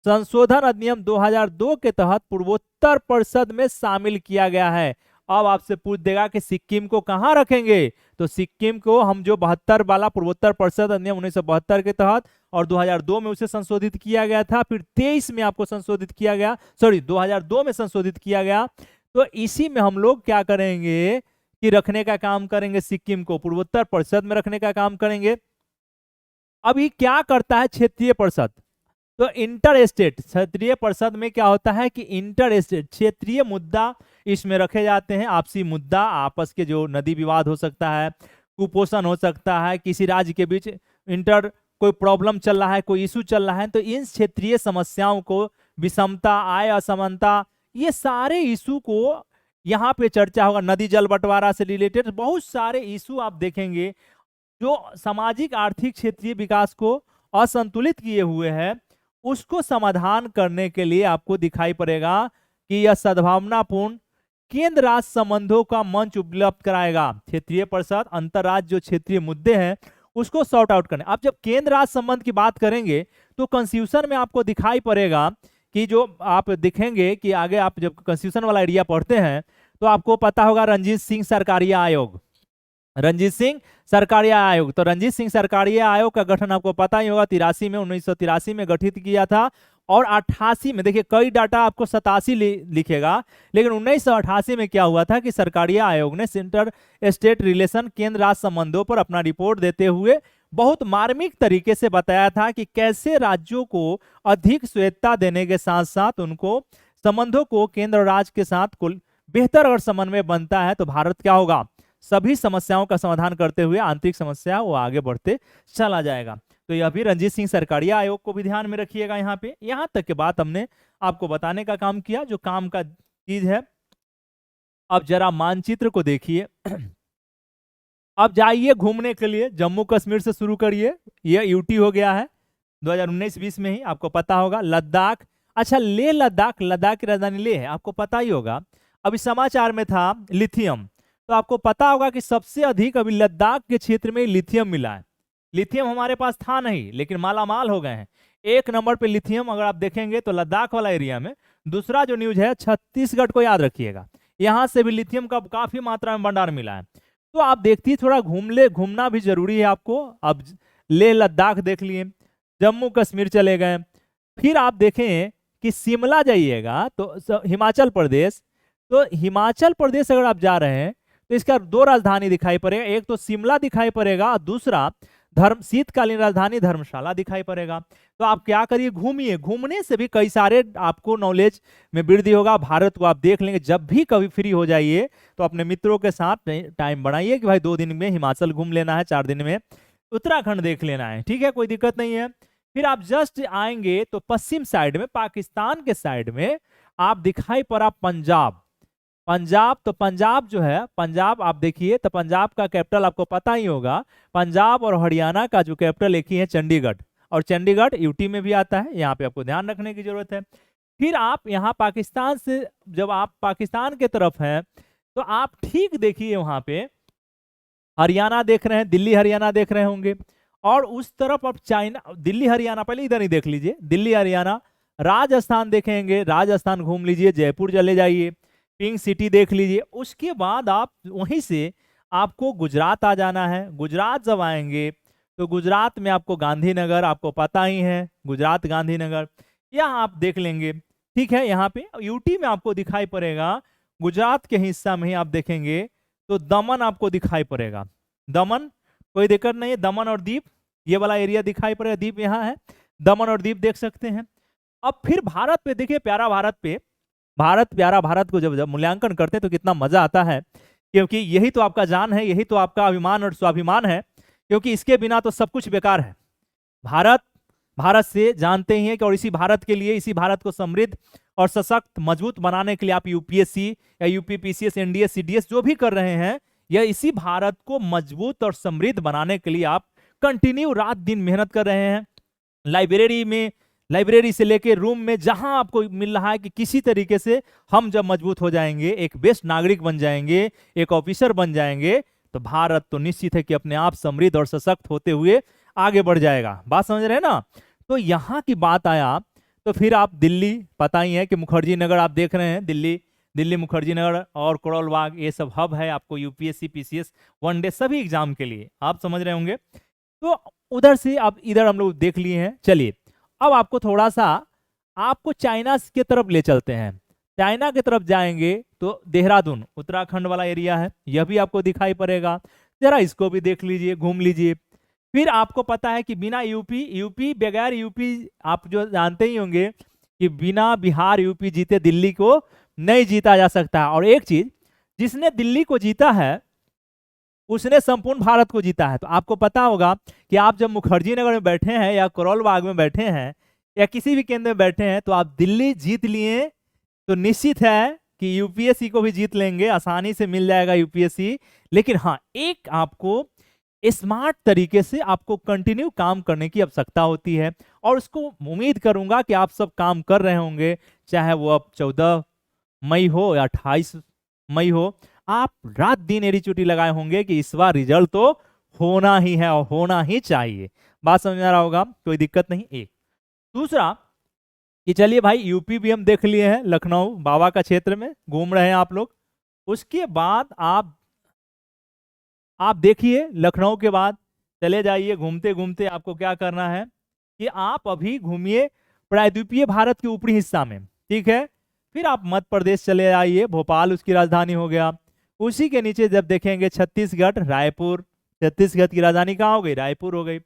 संशोधन अधिनियम 2002 के तहत पूर्वोत्तर परिषद में शामिल किया गया है। अब आपसे पूछ देगा कि सिक्किम को कहां रखेंगे? तो सिक्किम को हम जो 72 वाला पूर्वोत्तर परिषद अधिनियम 1972 के तहत और 2002 में उसे संशोधित किया गया था, फिर 23 में आपको संशोधित किया गया, 2002 में संशोधित किया गया। तो इसी में हम लोग क्या करेंगे कि रखने का काम करेंगे, सिक्किम को पूर्वोत्तर परिषद में रखने का काम करेंगे। अभी क्या करता है क्षेत्रीय परिषद? तो इंटर स्टेट क्षेत्रीय परिषद में क्या होता है कि इंटर स्टेट क्षेत्रीय मुद्दा इसमें रखे जाते हैं। आपसी मुद्दा, आपस के जो नदी विवाद हो सकता है, कुपोषण हो सकता है, किसी राज्य के बीच इंटर कोई प्रॉब्लम चल रहा है, कोई इशू चल रहा है, तो इन क्षेत्रीय समस्याओं को, विषमता, आय असमानता, ये सारे इशू को यहाँ पे चर्चा होगा। नदी जल बंटवारा से रिलेटेड बहुत सारे इशू आप देखेंगे जो सामाजिक आर्थिक क्षेत्रीय विकास को असंतुलित किए हुए हैं, उसको समाधान करने के लिए आपको दिखाई पड़ेगा कि यह सद्भावनापूर्ण केंद्र राज्य संबंधों का मंच उपलब्ध कराएगा। क्षेत्रीय परिषद अंतरराज्य जो क्षेत्रीय मुद्दे हैं उसको सॉर्ट आउट करने। आप जब केंद्र राज्य संबंध की बात करेंगे तो कॉन्स्टिट्यूशन में आपको दिखाई पड़ेगा कि जो आप देखेंगे कि आगे आप जब कॉन्स्टिट्यूशन वाला एरिया पढ़ते हैं तो आपको पता होगा रणजीत सिंह सरकारिया आयोग, रणजीत सिंह सरकारिया आयोग। तो रणजीत सिंह सरकारिया आयोग का गठन आपको पता ही होगा 83 में 1983 में गठित किया था और 88 में, देखिए कई डाटा आपको 87 लिखेगा, लेकिन 1988 में क्या हुआ था कि सरकारिया आयोग ने सेंटर स्टेट रिलेशन केंद्र राज्य संबंधों पर अपना रिपोर्ट देते हुए बहुत मार्मिक तरीके से बताया था कि कैसे राज्यों को अधिक स्वायत्तता देने के साथ साथ उनको संबंधों को केंद्र और राज्य के साथ कुल बेहतर अगर समन्वय बनता है तो भारत क्या होगा, सभी समस्याओं का समाधान करते हुए आंतरिक समस्या वो आगे बढ़ते चला जाएगा। तो यह भी रणजीत सिंह सरकारिया आयोग को भी ध्यान में रखिएगा। यहाँ पे यहाँ तक के बात हमने आपको बताने का काम किया जो काम का चीज है। अब जरा मानचित्र को देखिए। अब जाइए घूमने के लिए, जम्मू कश्मीर से शुरू करिए, यह यूटी हो गया है 2019-20 में ही, आपको पता होगा। लद्दाख, अच्छा लेह लद्दाख, लद्दाख की राजधानी लेह है, आपको पता ही होगा। अभी समाचार में था लिथियम, तो आपको पता होगा कि सबसे अधिक अभी लद्दाख के क्षेत्र में लिथियम मिला है। लिथियम हमारे पास था नहीं लेकिन मालामाल हो गए हैं। 1 नंबर पे लिथियम अगर आप देखेंगे तो लद्दाख वाला एरिया में। दूसरा जो न्यूज है छत्तीसगढ़ को याद रखिएगा, यहां से भी लिथियम का काफी मात्रा में भंडार मिला है। तो आप देखती थोड़ा घूमना भी जरूरी है आपको। अब लेह लद्दाख देख लिए, जम्मू कश्मीर चले गए। फिर आप देखें कि शिमला जाइएगा तो हिमाचल प्रदेश, तो हिमाचल प्रदेश अगर आप जा रहे हैं तो इसका दो राजधानी दिखाई पड़ेगा, एक तो शिमला दिखाई पड़ेगा और दूसरा शीतकालीन राजधानी धर्मशाला दिखाई पड़ेगा। तो आप क्या करिए, घूमिए, घूमने से भी कई सारे आपको नॉलेज में वृद्धि होगा। भारत को आप देख लेंगे, जब भी कभी फ्री हो जाइए तो अपने मित्रों के साथ टाइम बनाइए कि भाई 2 दिन में हिमाचल घूम लेना है, 4 दिन में उत्तराखंड देख लेना है, ठीक है, कोई दिक्कत नहीं है। फिर आप जस्ट आएंगे तो पश्चिम साइड में, पाकिस्तान के साइड में आप दिखाई पड़ा पंजाब। पंजाब, तो पंजाब जो है, पंजाब आप देखिए तो पंजाब का कैपिटल आपको पता ही होगा। पंजाब और हरियाणा का जो कैपिटल एक ही है, चंडीगढ़, और चंडीगढ़ यूटी में भी आता है, यहाँ पे आपको ध्यान रखने की जरूरत है। फिर आप यहाँ पाकिस्तान से, जब आप पाकिस्तान के तरफ हैं तो आप ठीक देखिए वहां पे हरियाणा देख रहे हैं, दिल्ली हरियाणा देख रहे होंगे, और उस तरफ आप चाइना, दिल्ली हरियाणा पहले इधर ही देख लीजिए, दिल्ली हरियाणा, राजस्थान देखेंगे, राजस्थान घूम लीजिए, जयपुर चले जाइए, पिंक सिटी देख लीजिए। उसके बाद आप वहीं से आपको गुजरात आ जाना है। गुजरात जब आएंगे तो गुजरात में आपको गांधीनगर, आपको पता ही है गुजरात गांधीनगर, यहाँ आप देख लेंगे, ठीक है। यहाँ पे यूटी में आपको दिखाई पड़ेगा, गुजरात के हिस्सा में ही आप देखेंगे तो दमन आपको दिखाई पड़ेगा। दमन कोई दिक्कत नहीं है, दमन और दीप ये वाला एरिया दिखाई पड़ेगा, दीप यहाँ है, दमन और दीप देख सकते हैं। अब फिर भारत पे देखिए, प्यारा भारत पे, भारत प्यारा भारत को जब मूल्यांकन करते हैं तो कितना मजा आता है, क्योंकि यही तो आपका जान है, यही तो आपका अभिमान और स्वाभिमान है, क्योंकि इसके बिना तो सब कुछ बेकार है। भारत, भारत से जानते ही हैं कि, और इसी भारत के लिए, इसी भारत को समृद्ध और सशक्त मजबूत बनाने के लिए आप यूपीएससी या यूपीपीसीएस, एनडीए, सीडीएस जो भी कर रहे हैं, या इसी भारत को मजबूत और समृद्ध बनाने के लिए आप कंटिन्यू रात दिन मेहनत कर रहे हैं। लाइब्रेरी में, लाइब्रेरी से लेके रूम में जहां आपको मिल रहा है कि किसी तरीके से हम जब मजबूत हो जाएंगे, एक बेस्ट नागरिक बन जाएंगे, एक ऑफिसर बन जाएंगे, तो भारत तो निश्चित है कि अपने आप समृद्ध और सशक्त होते हुए आगे बढ़ जाएगा। बात समझ रहे हैं ना। तो यहाँ की बात आया तो फिर आप दिल्ली, पता ही है कि मुखर्जी नगर आप देख रहे हैं, दिल्ली, दिल्ली मुखर्जी नगर और करोल बाग, ये सब हब है आपको यूपीएससी, पीसीएस, वनडे सभी एग्जाम के लिए, आप समझ रहे होंगे। तो उधर से अब इधर हम लोग देख लिए हैं। चलिए अब आपको थोड़ा सा, आपको चाइना के तरफ ले चलते हैं। चाइना की तरफ जाएंगे तो देहरादून उत्तराखंड वाला एरिया है, यह भी आपको दिखाई पड़ेगा, जरा इसको भी देख लीजिए, घूम लीजिए। फिर आपको पता है कि बिना यूपी बगैर यूपी, आप जो जानते ही होंगे कि बिना बिहार यूपी जीते दिल्ली को नहीं जीता जा सकता। और एक चीज, जिसने दिल्ली को जीता है उसने संपूर्ण भारत को जीता है। तो आपको पता होगा कि आप जब मुखर्जी नगर में बैठे हैं या करोल बाग में बैठे हैं या किसी भी केंद्र में बैठे हैं, तो आप दिल्ली जीत लिए तो निश्चित है कि यूपीएससी को भी जीत लेंगे, आसानी से मिल जाएगा यूपीएससी। लेकिन हाँ, एक आपको स्मार्ट तरीके से आपको कंटिन्यू काम करने की आवश्यकता होती है, और उसको उम्मीद करूंगा कि आप सब काम कर रहे होंगे, चाहे वो अब 14 मई हो या 28 मई हो, आप रात दिन एड़ी चुटी लगाए होंगे कि इस बार रिजल्ट तो होना ही है और होना ही चाहिए। बात समझ आ रहा होगा, कोई दिक्कत नहीं। एक दूसरा कि चलिए भाई यूपी भी हम देख लिए हैं, लखनऊ बाबा का क्षेत्र में घूम रहे हैं आप लोग। उसके बाद आप देखिए, लखनऊ के बाद चले जाइए, घूमते घूमते आपको क्या करना है कि आप अभी घूमिए प्रायद्वीपीय भारत के ऊपरी हिस्सा में, ठीक है। फिर आप मध्य प्रदेश चले आइए, भोपाल उसकी राजधानी हो गया। उसी के नीचे जब देखेंगे छत्तीसगढ़, रायपुर, छत्तीसगढ़ की राजधानी कहाँ हो गई, रायपुर हो गई।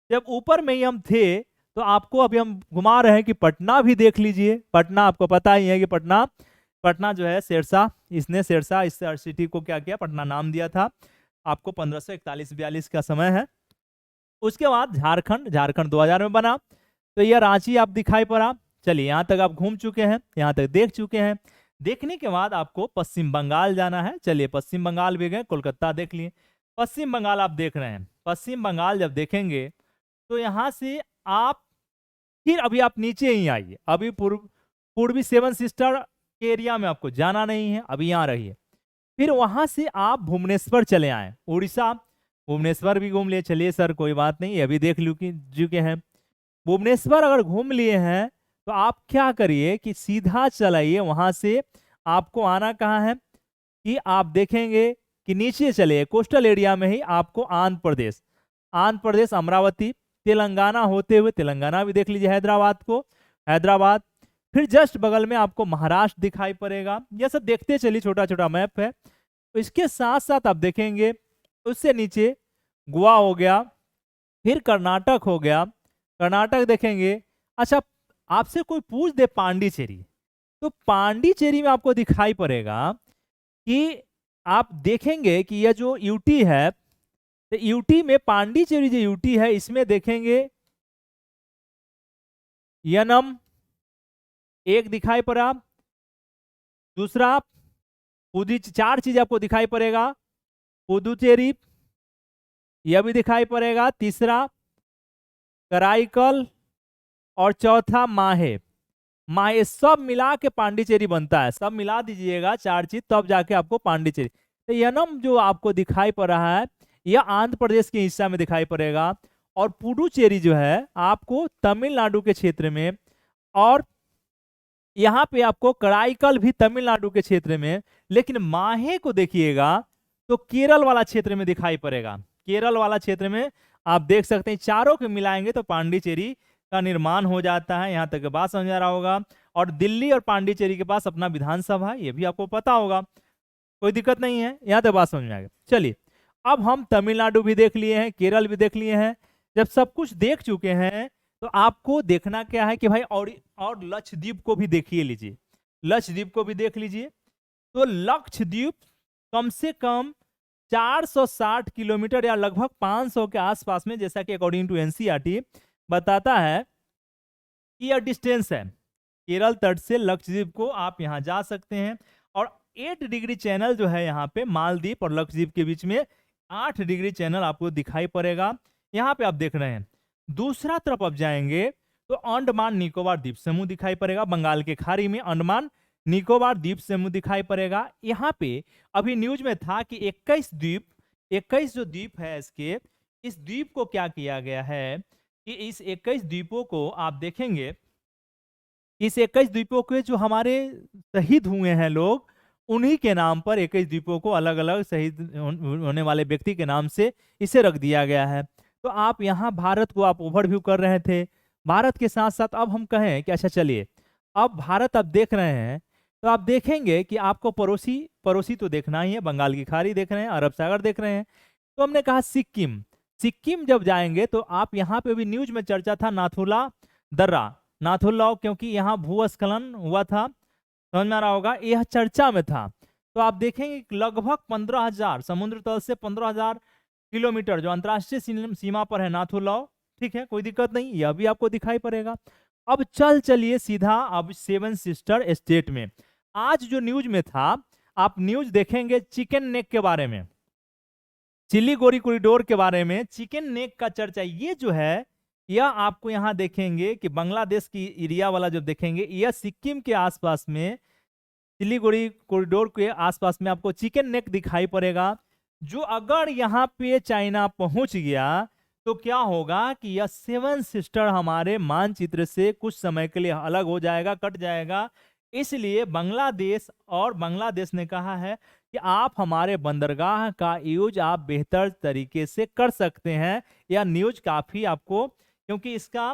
जब ऊपर में ही हम थे तो आपको अभी हम घुमा रहे हैं कि पटना भी देख लीजिए। पटना आपको पता ही है कि पटना जो है शेरशाह, इसने शेरशाह इस सिटी को क्या किया, पटना नाम दिया था। आपको 1541-42 का समय है। उसके बाद झारखंड 2000 में बना, तो यह रांची आप दिखाई पड़ा। चलिए यहाँ तक आप घूम चुके हैं, यहाँ तक देख चुके हैं। देखने के बाद आपको पश्चिम बंगाल जाना है। चलिए पश्चिम बंगाल भी गए, कोलकाता देख लिए, पश्चिम बंगाल आप देख रहे हैं। पश्चिम बंगाल जब देखेंगे तो यहाँ से आप फिर अभी आप नीचे ही आइए, अभी पूर्वी 7 सिस्टर के एरिया में आपको जाना नहीं है, अभी यहाँ रहिए। फिर वहां से आप भुवनेश्वर चले आए, उड़ीसा, भुवनेश्वर भी घूम लिए। चलिए सर कोई बात नहीं, अभी देख चुके हैं। भुवनेश्वर अगर घूम लिए हैं तो आप क्या करिए कि सीधा चलाइए, वहां से आपको आना कहाँ है कि आप देखेंगे कि नीचे चले, कोस्टल एरिया में ही आपको आंध्र प्रदेश, अमरावती, तेलंगाना होते हुए, तेलंगाना भी देख लीजिए, हैदराबाद को, हैदराबाद। फिर जस्ट बगल में आपको महाराष्ट्र दिखाई पड़ेगा। यह सब देखते चलिए, छोटा छोटा मैप है। तो इसके साथ साथ आप देखेंगे उससे नीचे गोवा हो गया, फिर कर्नाटक हो गया, कर्नाटक देखेंगे। अच्छा, आपसे कोई पूछ दे पांडिचेरी, तो पांडिचेरी में आपको दिखाई पड़ेगा कि आप देखेंगे कि यह जो यूटी है, तो यूटी में पांडिचेरी जो यूटी है इसमें देखेंगे यनम एक दिखाई पड़ा, दूसरा चार चीज आपको दिखाई पड़ेगा, पुदुचेरी यह भी दिखाई पड़ेगा, तीसरा कराईकल, और चौथा माहे। माहे सब मिला के पांडिचेरी बनता है, सब मिला दीजिएगा चार चीज, तब जाके आपको पांडिचेरी। तो यनम जो आपको दिखाई पड़ रहा है यह आंध्र प्रदेश के हिस्सा में दिखाई पड़ेगा, और पुडुचेरी जो है आपको तमिलनाडु के क्षेत्र में, और यहाँ पे आपको कराईकल भी तमिलनाडु के क्षेत्र में। लेकिन माहे को देखिएगा तो केरल वाला क्षेत्र में दिखाई पड़ेगा, केरल वाला क्षेत्र में आप देख सकते हैं। चारों को मिलाएंगे तो पांडिचेरी का निर्माण हो जाता है। यहाँ तक बात समझ आ रहा होगा। और दिल्ली और पांडिचेरी के पास अपना विधानसभा है, ये भी आपको पता होगा, कोई दिक्कत नहीं है, यहाँ तक बात समझ में आ गई। चलिए, अब हम तमिलनाडु भी देख लिए हैं, केरल भी देख लिए हैं। जब सब कुछ देख चुके हैं तो आपको देखना क्या है कि भाई और लक्षद्वीप को भी देखिए लीजिए, लक्षद्वीप को भी देख लीजिए। तो लक्षद्वीप कम से कम 460 किलोमीटर या लगभग 500 के आसपास में, जैसा कि अकॉर्डिंग टू एनसीईआरटी बताता है कि यह डिस्टेंस है। केरल तट से लक्षद्वीप को आप यहां जा सकते हैं। और 8 डिग्री चैनल जो है यहाँ पे मालदीव और लक्षद्वीप के बीच में 8 डिग्री चैनल आपको दिखाई पड़ेगा, यहाँ पे आप देख रहे हैं। दूसरा तरफ आप जाएंगे तो अंडमान निकोबार द्वीप समूह दिखाई पड़ेगा, बंगाल के खाड़ी में अंडमान निकोबार द्वीप समूह दिखाई पड़ेगा। यहाँ पे अभी न्यूज में था कि 21 जो द्वीप है इसके, इस द्वीप को क्या किया गया है कि इस 21 द्वीपों को आप देखेंगे, इस 21 द्वीपों के जो हमारे शहीद हुए हैं लोग, उन्हीं के नाम पर 21 द्वीपों को अलग अलग शहीद होने वाले व्यक्ति के नाम से इसे रख दिया गया है। तो आप यहाँ भारत को आप ओवरव्यू कर रहे थे। भारत के साथ साथ अब हम कहें कि अच्छा चलिए, अब भारत आप देख रहे हैं तो आप देखेंगे कि आपको पड़ोसी तो देखना ही है, बंगाल की खाड़ी देख रहे हैं, अरब सागर देख रहे हैं। तो हमने कहा सिक्किम, सिक्किम जब जाएंगे तो आप यहाँ पे भी न्यूज में चर्चा था नाथुला दर्रा, नाथुला, क्योंकि यहाँ भूस्खलन हुआ था, समझ में आ रहा होगा, यह चर्चा में था। तो आप देखेंगे लगभग 15,000 समुद्र तल से 15,000 किलोमीटर जो अंतरराष्ट्रीय सीमा पर है नाथुला, ठीक है, कोई दिक्कत नहीं, यह भी आपको दिखाई पड़ेगा। अब चलिए सीधा अब 7 सिस्टर स्टेट में। आज जो न्यूज में था, आप न्यूज देखेंगे चिकन नेक के बारे में, सिलीगुड़ी कॉरिडोर के बारे में, चिकन नेक का चर्चा। ये जो है यह आपको यहाँ देखेंगे कि बांग्लादेश की एरिया वाला जो देखेंगे, यह सिक्किम के आसपास में, सिलीगुड़ी कॉरिडोर के आसपास में आपको चिकन नेक दिखाई पड़ेगा। जो अगर यहाँ पे चाइना पहुंच गया तो क्या होगा कि यह 7 सिस्टर हमारे मानचित्र से कुछ समय के लिए अलग हो जाएगा, कट जाएगा। इसलिए बांग्लादेश ने कहा है कि आप हमारे बंदरगाह का यूज आप बेहतर तरीके से कर सकते हैं। यह न्यूज काफी आपको, क्योंकि इसका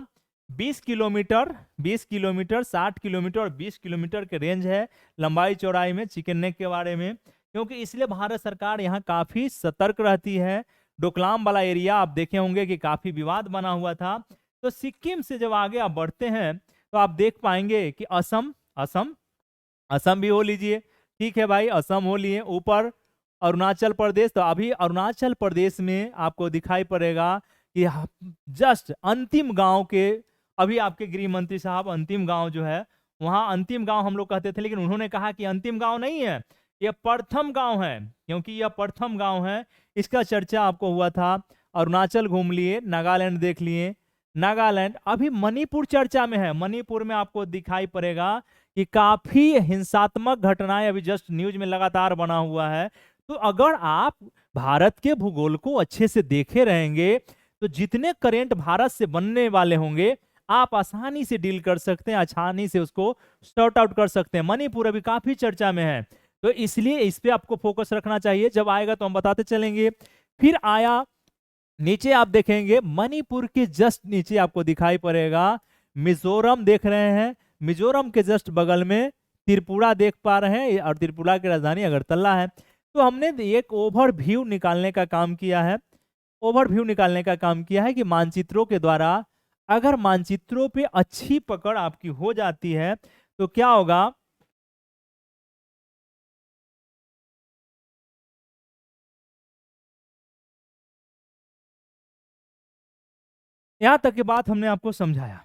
20 किलोमीटर 60 किलोमीटर और 20 किलोमीटर के रेंज है लंबाई चौड़ाई में चिकन नेक के बारे में। क्योंकि इसलिए भारत सरकार यहाँ काफी सतर्क रहती है। डोकलाम वाला एरिया आप देखे होंगे कि काफी विवाद बना हुआ था। तो सिक्किम से जब आगे आप बढ़ते हैं तो आप देख पाएंगे कि असम भी हो लीजिए, ठीक है भाई, असम हो लिए। ऊपर अरुणाचल प्रदेश, तो अभी अरुणाचल प्रदेश में आपको दिखाई पड़ेगा कि जस्ट अंतिम गांव के, अभी आपके गृह मंत्री साहब अंतिम गांव जो है, वहां अंतिम गांव हम लोग कहते थे, लेकिन उन्होंने कहा कि अंतिम गांव नहीं है, यह प्रथम गांव है, क्योंकि यह प्रथम गांव है। इसका चर्चा आपको हुआ था। अरुणाचल घूम लिए, नागालैंड देख लिए, नागालैंड, अभी मणिपुर चर्चा में है। मणिपुर में आपको दिखाई पड़ेगा कि काफी हिंसात्मक घटनाएं अभी जस्ट न्यूज में लगातार बना हुआ है। तो अगर आप भारत के भूगोल को अच्छे से देखे रहेंगे तो जितने करेंट भारत से बनने वाले होंगे आप आसानी से डील कर सकते हैं, आसानी से उसको सॉर्ट आउट कर सकते हैं। मणिपुर अभी काफी चर्चा में है, तो इसलिए इस पे आपको फोकस रखना चाहिए। जब आएगा तो हम बताते चलेंगे। फिर आया नीचे आप देखेंगे मणिपुर के जस्ट नीचे आपको दिखाई पड़ेगा मिजोरम, देख रहे हैं। मिजोरम के जस्ट बगल में त्रिपुरा देख पा रहे हैं, और त्रिपुरा की राजधानी अगरतला है। तो हमने एक ओवरव्यू निकालने का काम किया है। ओवरव्यू निकालने का काम किया है कि मानचित्रों के द्वारा, अगर मानचित्रों पे अच्छी पकड़ आपकी हो जाती है तो क्या होगा। यहां तक की बात हमने आपको समझाया,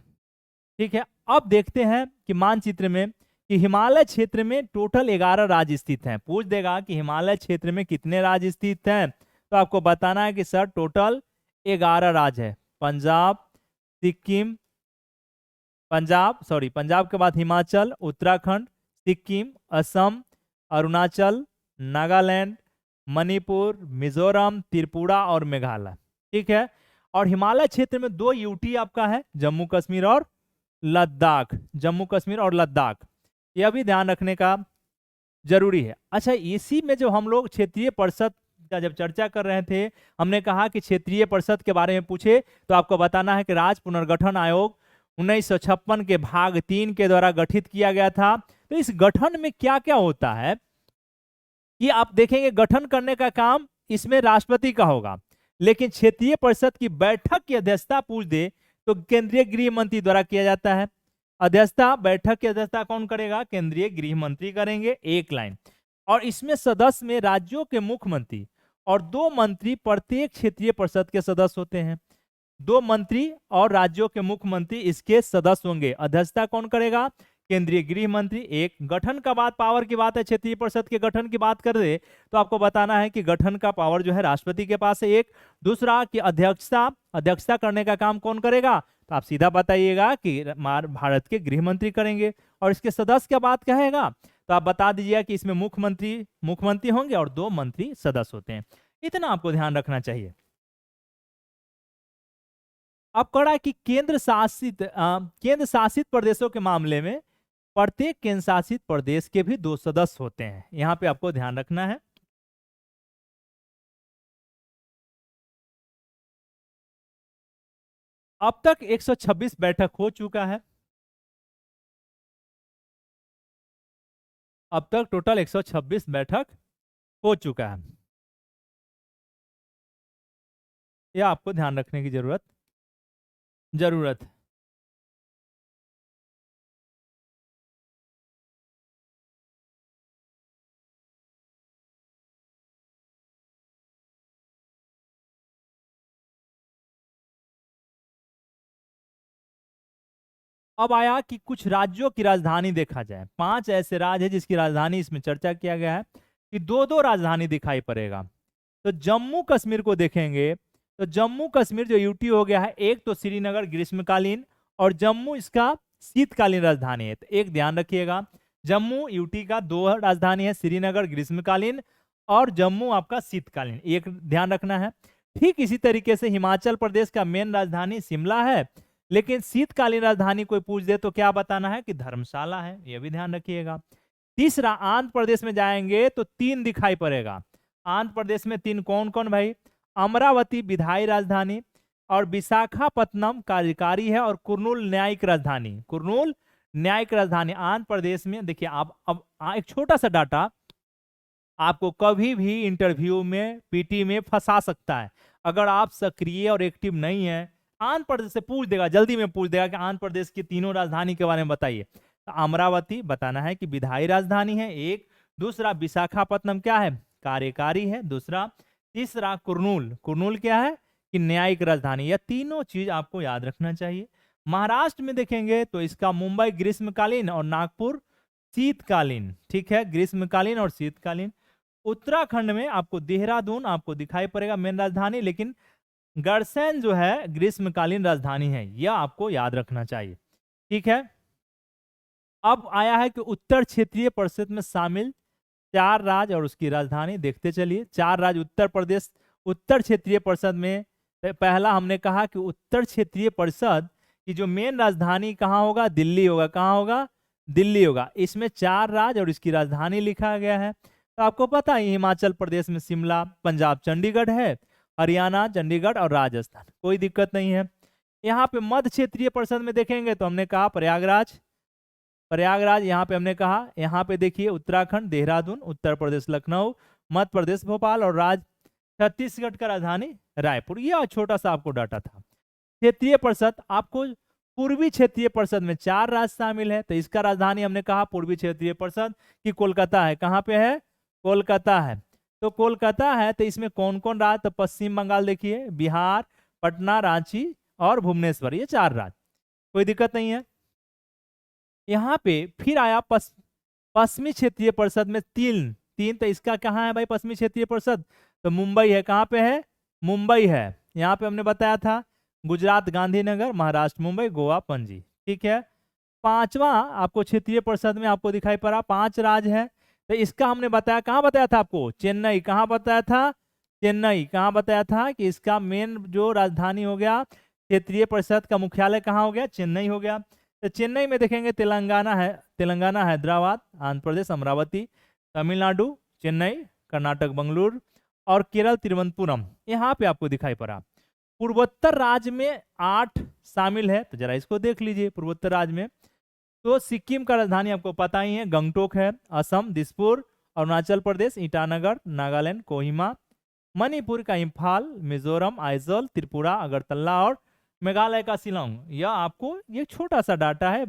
ठीक है। अब देखते हैं कि मानचित्र में कि हिमालय क्षेत्र में टोटल 11 राज्य स्थित हैं। पूछ देगा कि हिमालय क्षेत्र में कितने राज्य स्थित हैं, तो आपको बताना है कि सर टोटल 11 राज्य है। पंजाब, सिक्किम, पंजाब के बाद हिमाचल, उत्तराखंड, सिक्किम, असम, अरुणाचल, नागालैंड, मणिपुर, मिजोरम, त्रिपुरा और मेघालय, ठीक है। और हिमालय क्षेत्र में 2 यूटी आपका है, जम्मू कश्मीर और लद्दाख। जम्मू कश्मीर और लद्दाख, यह भी ध्यान रखने का जरूरी है। अच्छा, इसी में जो हम लोग क्षेत्रीय परिषद का जब चर्चा कर रहे थे, हमने कहा कि क्षेत्रीय परिषद के बारे में पूछे तो आपको बताना है कि राज्य पुनर्गठन आयोग 1956 के भाग 3 के द्वारा गठित किया गया था। तो इस गठन में क्या क्या होता है कि आप देखेंगे, गठन करने का काम इसमें राष्ट्रपति का होगा, लेकिन क्षेत्रीय परिषद की बैठक की अध्यक्षता पूछ दे तो केंद्रीय गृह मंत्री द्वारा किया जाता है। अध्यक्षता, बैठक की अध्यक्षता कौन करेगा? केंद्रीय गृह मंत्री करेंगे, एक लाइन। और इसमें सदस्य में राज्यों के मुख्यमंत्री और 2 मंत्री प्रत्येक क्षेत्रीय परिषद के सदस्य होते हैं। 2 मंत्री और राज्यों के मुख्यमंत्री इसके सदस्य होंगे। अध्यक्षता कौन करेगा? केंद्रीय गृह मंत्री। एक गठन का बात, पावर की बात है, क्षेत्रीय परिषद के गठन की बात कर दे तो आपको बताना है कि गठन का पावर जो है राष्ट्रपति के पास है, एक। दूसरा कि अध्यक्षता करने का काम कौन करेगा? तो आप सीधा बताइएगा कि भारत के गृह मंत्री करेंगे। और इसके सदस्य क्या बात कहेगा तो आप बता दीजिएगा कि इसमें मुख्यमंत्री होंगे और 2 मंत्री सदस्य होते हैं। इतना आपको ध्यान रखना चाहिए। अब कड़ा है कि केंद्र शासित प्रदेशों के मामले में प्रत्येक केंद्र शासित प्रदेश के भी 2 सदस्य होते हैं। यहां पे आपको ध्यान रखना है। अब तक 126 बैठक हो चुका है। अब तक टोटल 126 बैठक हो चुका है। यह आपको ध्यान रखने की जरूरत है। अब आया कि कुछ राज्यों की राजधानी देखा जाए। 5 ऐसे राज्य है जिसकी राजधानी इसमें चर्चा किया गया है कि 2-2 राजधानी दिखाई पड़ेगा। तो जम्मू कश्मीर को देखेंगे तो जम्मू कश्मीर जो यूटी हो गया है, एक तो श्रीनगर ग्रीष्मकालीन और जम्मू इसका शीतकालीन राजधानी है। तो एक ध्यान रखिएगा, जम्मू यूटी का 2 राजधानी है, श्रीनगर ग्रीष्मकालीन और जम्मू आपका शीतकालीन, एक ध्यान रखना है। ठीक इसी तरीके से हिमाचल प्रदेश का मेन राजधानी शिमला है, लेकिन शीतकालीन राजधानी कोई पूछ दे तो क्या बताना है कि धर्मशाला है, यह भी ध्यान रखिएगा। तीसरा, आंध्र प्रदेश में जाएंगे तो 3 दिखाई पड़ेगा। आंध्र प्रदेश में 3 कौन कौन भाई? अमरावती विधायी राजधानी और विशाखापत्तनम कार्यकारी है और कुर्नूल न्यायिक राजधानी। कुर्नूल न्यायिक राजधानी आंध्र प्रदेश में। देखिए आप अब एक छोटा सा डाटा आपको कभी भी इंटरव्यू में पीटी में फंसा सकता है। अगर आप सक्रिय और एक्टिव नहीं है, आंध्र प्रदेश से पूछ देगा, जल्दी में पूछ देगा कि आंध्र प्रदेश की तीनों राजधानी के बारे में बताइए। तो अमरावती बताना है कि विधायी राजधानी है, एक। दूसरा विशाखापत्तनम क्या है? कार्यकारी है, दूसरा। तीसरा कुर्नूल क्या है कि न्यायिक राजधानी। यह तीनों चीज आपको याद रखना चाहिए। महाराष्ट्र में देखेंगे तो इसका मुंबई ग्रीष्मकालीन और नागपुर शीतकालीन, ठीक है, ग्रीष्मकालीन और शीतकालीन। उत्तराखंड में आपको देहरादून आपको दिखाई पड़ेगा मेन राजधानी, लेकिन गढ़सैन जो है ग्रीष्मकालीन राजधानी है, यह आपको याद रखना चाहिए, ठीक है। अब आया है कि उत्तर क्षेत्रीय परिषद में शामिल 4 राज्य और उसकी राजधानी देखते चलिए। 4 राज्य उत्तर प्रदेश उत्तर क्षेत्रीय परिषद में। पहला हमने कहा कि उत्तर क्षेत्रीय परिषद की जो मेन राजधानी कहाँ होगा? दिल्ली होगा। कहाँ होगा? दिल्ली होगा। इसमें 4 राज्य और इसकी राजधानी लिखा गया है। तो आपको पता है हिमाचल प्रदेश में शिमला, पंजाब चंडीगढ़ है हरियाणा, चंडीगढ़ और राजस्थान, कोई दिक्कत नहीं है। यहाँ पे मध्य क्षेत्रीय परिषद में देखेंगे तो हमने कहा प्रयागराज, प्रयागराज यहाँ पे हमने कहा। यहाँ पे देखिए उत्तराखंड देहरादून, उत्तर प्रदेश लखनऊ, मध्य प्रदेश भोपाल और छत्तीसगढ़ का राजधानी रायपुर। यह छोटा सा आपको डाटा था। क्षेत्रीय परिषद, आपको पूर्वी क्षेत्रीय परिषद में 4 राज्य शामिल है, तो इसका राजधानी हमने कहा पूर्वी क्षेत्रीय परिषद की कोलकाता है। कहाँ पे है? कोलकाता है। तो कोलकाता है तो इसमें कौन कौन राज्य? तो पश्चिम बंगाल देखिए, बिहार, पटना, रांची और भुवनेश्वर, ये 4 राज्य, कोई दिक्कत नहीं है। यहाँ पे फिर आया पश्चिमी क्षेत्रीय परिषद में तीन, तो इसका कहाँ है भाई पश्चिमी क्षेत्रीय परिषद? तो मुंबई है। कहाँ पे है? मुंबई है। यहाँ पे हमने बताया था गुजरात गांधीनगर, महाराष्ट्र मुंबई, गोवा पणजी, ठीक है। 5वां आपको क्षेत्रीय परिषद में आपको दिखाई पड़ा 5 राज्य है, तो इसका हमने बताया, कहाँ बताया था आपको? चेन्नई। कहाँ बताया था? चेन्नई। कहाँ बताया था कि इसका मेन जो राजधानी हो गया, क्षेत्रीय परिषद का मुख्यालय कहाँ हो गया? चेन्नई हो गया। तो चेन्नई में देखेंगे तेलंगाना है, तेलंगाना हैदराबाद, आंध्र प्रदेश अमरावती, तमिलनाडु चेन्नई, कर्नाटक बंगलुरु और केरल तिरुवनंतपुरम, यहाँ पे आपको दिखाई पड़ा। पूर्वोत्तर राज्य में 8 शामिल है, तो जरा इसको देख लीजिए। पूर्वोत्तर राज्य में तो सिक्किम का राजधानी आपको पता ही है, गंगटोक है। असम दिसपुर, अरुणाचल प्रदेश ईटानगर, नागालैंड कोहिमा, मणिपुर का इम्फाल, मिजोरम आइजोल, त्रिपुरा अगरतला और मेघालय का शिलोंग। यह आपको ये छोटा सा डाटा है,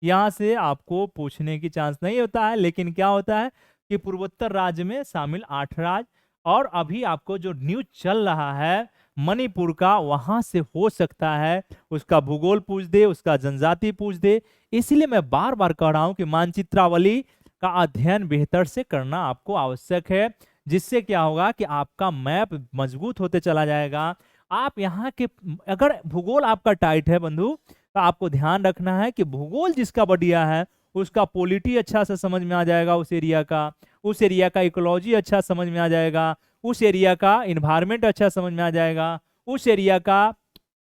यहाँ से आपको पूछने की चांस नहीं होता है, लेकिन क्या होता है कि पूर्वोत्तर राज्य में शामिल 8 राज्य, और अभी आपको जो न्यूज चल रहा है मणिपुर का, वहां से हो सकता है उसका भूगोल पूछ दे, उसका जनजाति पूछ दे। इसलिए मैं बार बार कह रहा हूं कि मानचित्रावली का अध्ययन बेहतर से करना आपको आवश्यक है, जिससे क्या होगा कि आपका मैप मजबूत होते चला जाएगा। आप यहाँ के, अगर भूगोल आपका टाइट है बंधु, तो आपको ध्यान रखना है कि भूगोल जिसका बढ़िया है उसका पॉलिटी अच्छा से समझ में आ जाएगा, उस एरिया का इकोलॉजी अच्छा समझ में आ जाएगा, उस एरिया का इन्वायरमेंट अच्छा समझ में आ जाएगा, उस एरिया का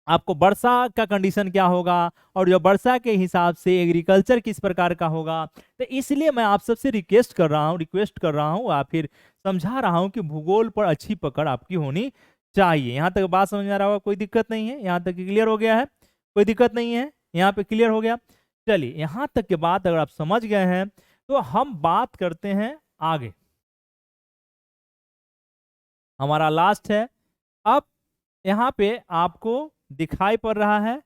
आपको वर्षा का कंडीशन क्या होगा, और जो वर्षा के हिसाब से एग्रीकल्चर किस प्रकार का होगा। तो इसलिए मैं आप सबसे रिक्वेस्ट कर रहा हूँ या फिर समझा रहा हूँ कि भूगोल पर अच्छी पकड़ आपकी होनी चाहिए। यहाँ तक बात समझ में आ रहा होगा, कोई दिक्कत नहीं है? यहाँ तक क्लियर हो गया है? कोई दिक्कत नहीं है? यहाँ पे क्लियर हो गया। चलिए, यहाँ तक के बात अगर आप समझ गए हैं तो हम बात करते हैं आगे। हमारा लास्ट है। अब यहाँ पे आपको दिखाई पड़ रहा है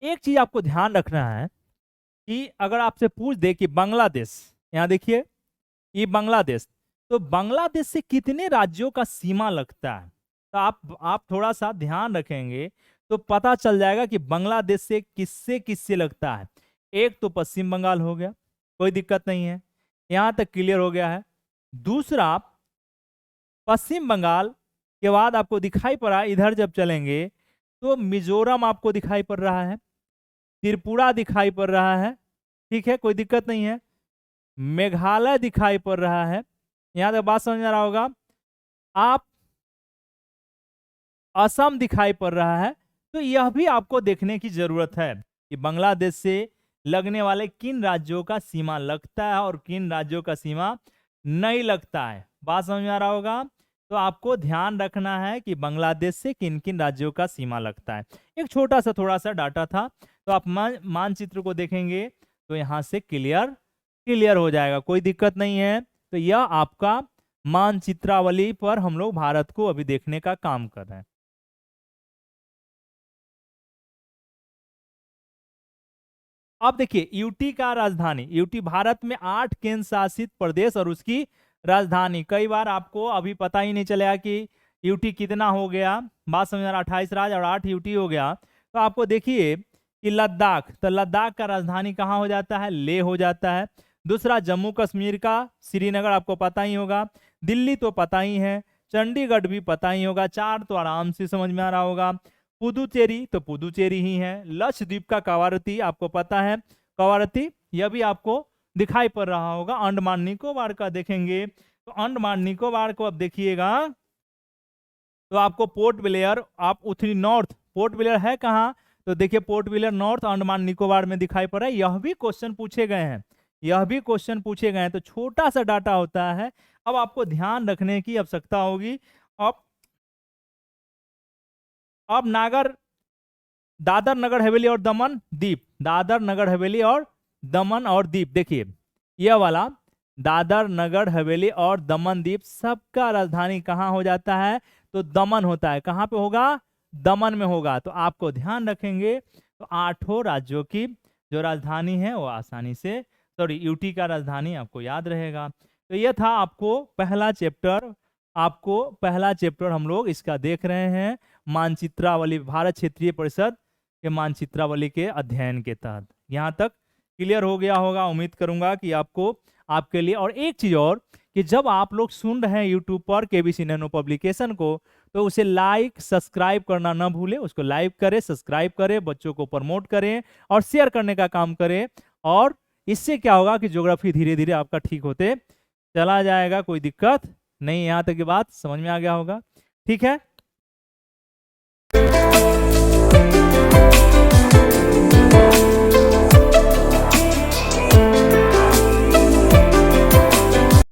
एक चीज आपको ध्यान रखना है कि अगर आपसे पूछ दे कि बांग्लादेश, यहाँ देखिए ये बांग्लादेश, तो बांग्लादेश से कितने राज्यों का सीमा लगता है, तो आप थोड़ा सा ध्यान रखेंगे तो पता चल जाएगा कि बांग्लादेश से किससे किससे लगता है। एक तो पश्चिम बंगाल हो गया, कोई दिक्कत नहीं है, यहाँ तक क्लियर हो गया है। दूसरा, पश्चिम बंगाल के बाद आपको दिखाई पड़ा, इधर जब चलेंगे तो मिजोरम आपको दिखाई पड़ रहा है, त्रिपुरा दिखाई पड़ रहा है, ठीक है, कोई दिक्कत नहीं है। मेघालय दिखाई पड़ रहा है, यहां तक बात समझ में आ रहा होगा। आप असम दिखाई पड़ रहा है। तो यह भी आपको देखने की जरूरत है कि बांग्लादेश से लगने वाले किन राज्यों का सीमा लगता है और किन राज्यों का सीमा नहीं लगता है। बात समझ में आ रहा होगा। तो आपको ध्यान रखना है कि बांग्लादेश से किन किन राज्यों का सीमा लगता है। एक छोटा सा थोड़ा सा डाटा था, तो आप मानचित्र को देखेंगे तो यहां से क्लियर हो जाएगा, कोई दिक्कत नहीं है। तो यह आपका मानचित्रावली पर हम लोग भारत को अभी देखने का काम कर रहे हैं। अब देखिए यूटी का राजधानी, यूटी भारत में 8 केंद्र शासित प्रदेश और उसकी राजधानी। कई बार आपको अभी पता ही नहीं चलेगा कि यूटी कितना हो गया। बात समझ आ रहा, 28 राज्य और 8 यूटी हो गया। तो आपको देखिए कि लद्दाख, तो लद्दाख का राजधानी कहाँ हो जाता है? लेह हो जाता है। दूसरा, जम्मू कश्मीर का श्रीनगर आपको पता ही होगा। दिल्ली तो पता ही है, चंडीगढ़ भी पता ही होगा। 4 तो आराम से समझ में आ रहा होगा। पुदुचेरी तो पुदुचेरी ही है। लक्षद्वीप का कवारती आपको पता है, कवारती यह भी आपको दिखाई पड़ रहा होगा। अंडमान निकोबार का देखेंगे तो अंडमान निकोबार को अब देखिएगा तो आपको पोर्ट ब्लेयर, आप उथली नॉर्थ, पोर्ट ब्लेयर है कहाँ, तो देखिए port Blair north Andaman Nicobar में दिखाई पड़ रहा है। यह भी क्वेश्चन पूछे गए हैं, यह भी क्वेश्चन पूछे गए हैं। तो छोटा सा डाटा होता है, अब आपको ध्यान रखने की आवश्यकता होगी। अब नागर, दादर नगर हवेली और दमन दीप, दादर नगर हवेली और दमन और दीप, देखिए यह वाला दादर नगर हवेली और दमन दीप सबका राजधानी कहाँ हो जाता है, तो दमन होता है। कहाँ पे होगा, दमन में होगा। तो आपको ध्यान रखेंगे तो 8 राज्यों की जो राजधानी है वो आसानी से, सॉरी यूटी का राजधानी आपको याद रहेगा। तो यह था आपको पहला चैप्टर, आपको पहला चैप्टर हम लोग इसका देख रहे हैं मानचित्रावली, भारत क्षेत्रीय परिषद के मानचित्रावली के अध्ययन के तहत। यहाँ तक क्लियर हो गया होगा, उम्मीद करूंगा कि आपको, आपके लिए। और एक चीज और कि जब आप लोग सुन रहे हैं यूट्यूब पर केबीसी नैनो पब्लिकेशन को, तो उसे लाइक सब्सक्राइब करना ना भूलें। उसको लाइक करें, सब्सक्राइब करें, बच्चों को प्रमोट करें और शेयर करने का काम करें। और इससे क्या होगा कि ज्योग्राफी धीरे धीरे आपका ठीक होते चला जाएगा, कोई दिक्कत नहीं। यहाँ तक की बात समझ में आ गया होगा, ठीक है।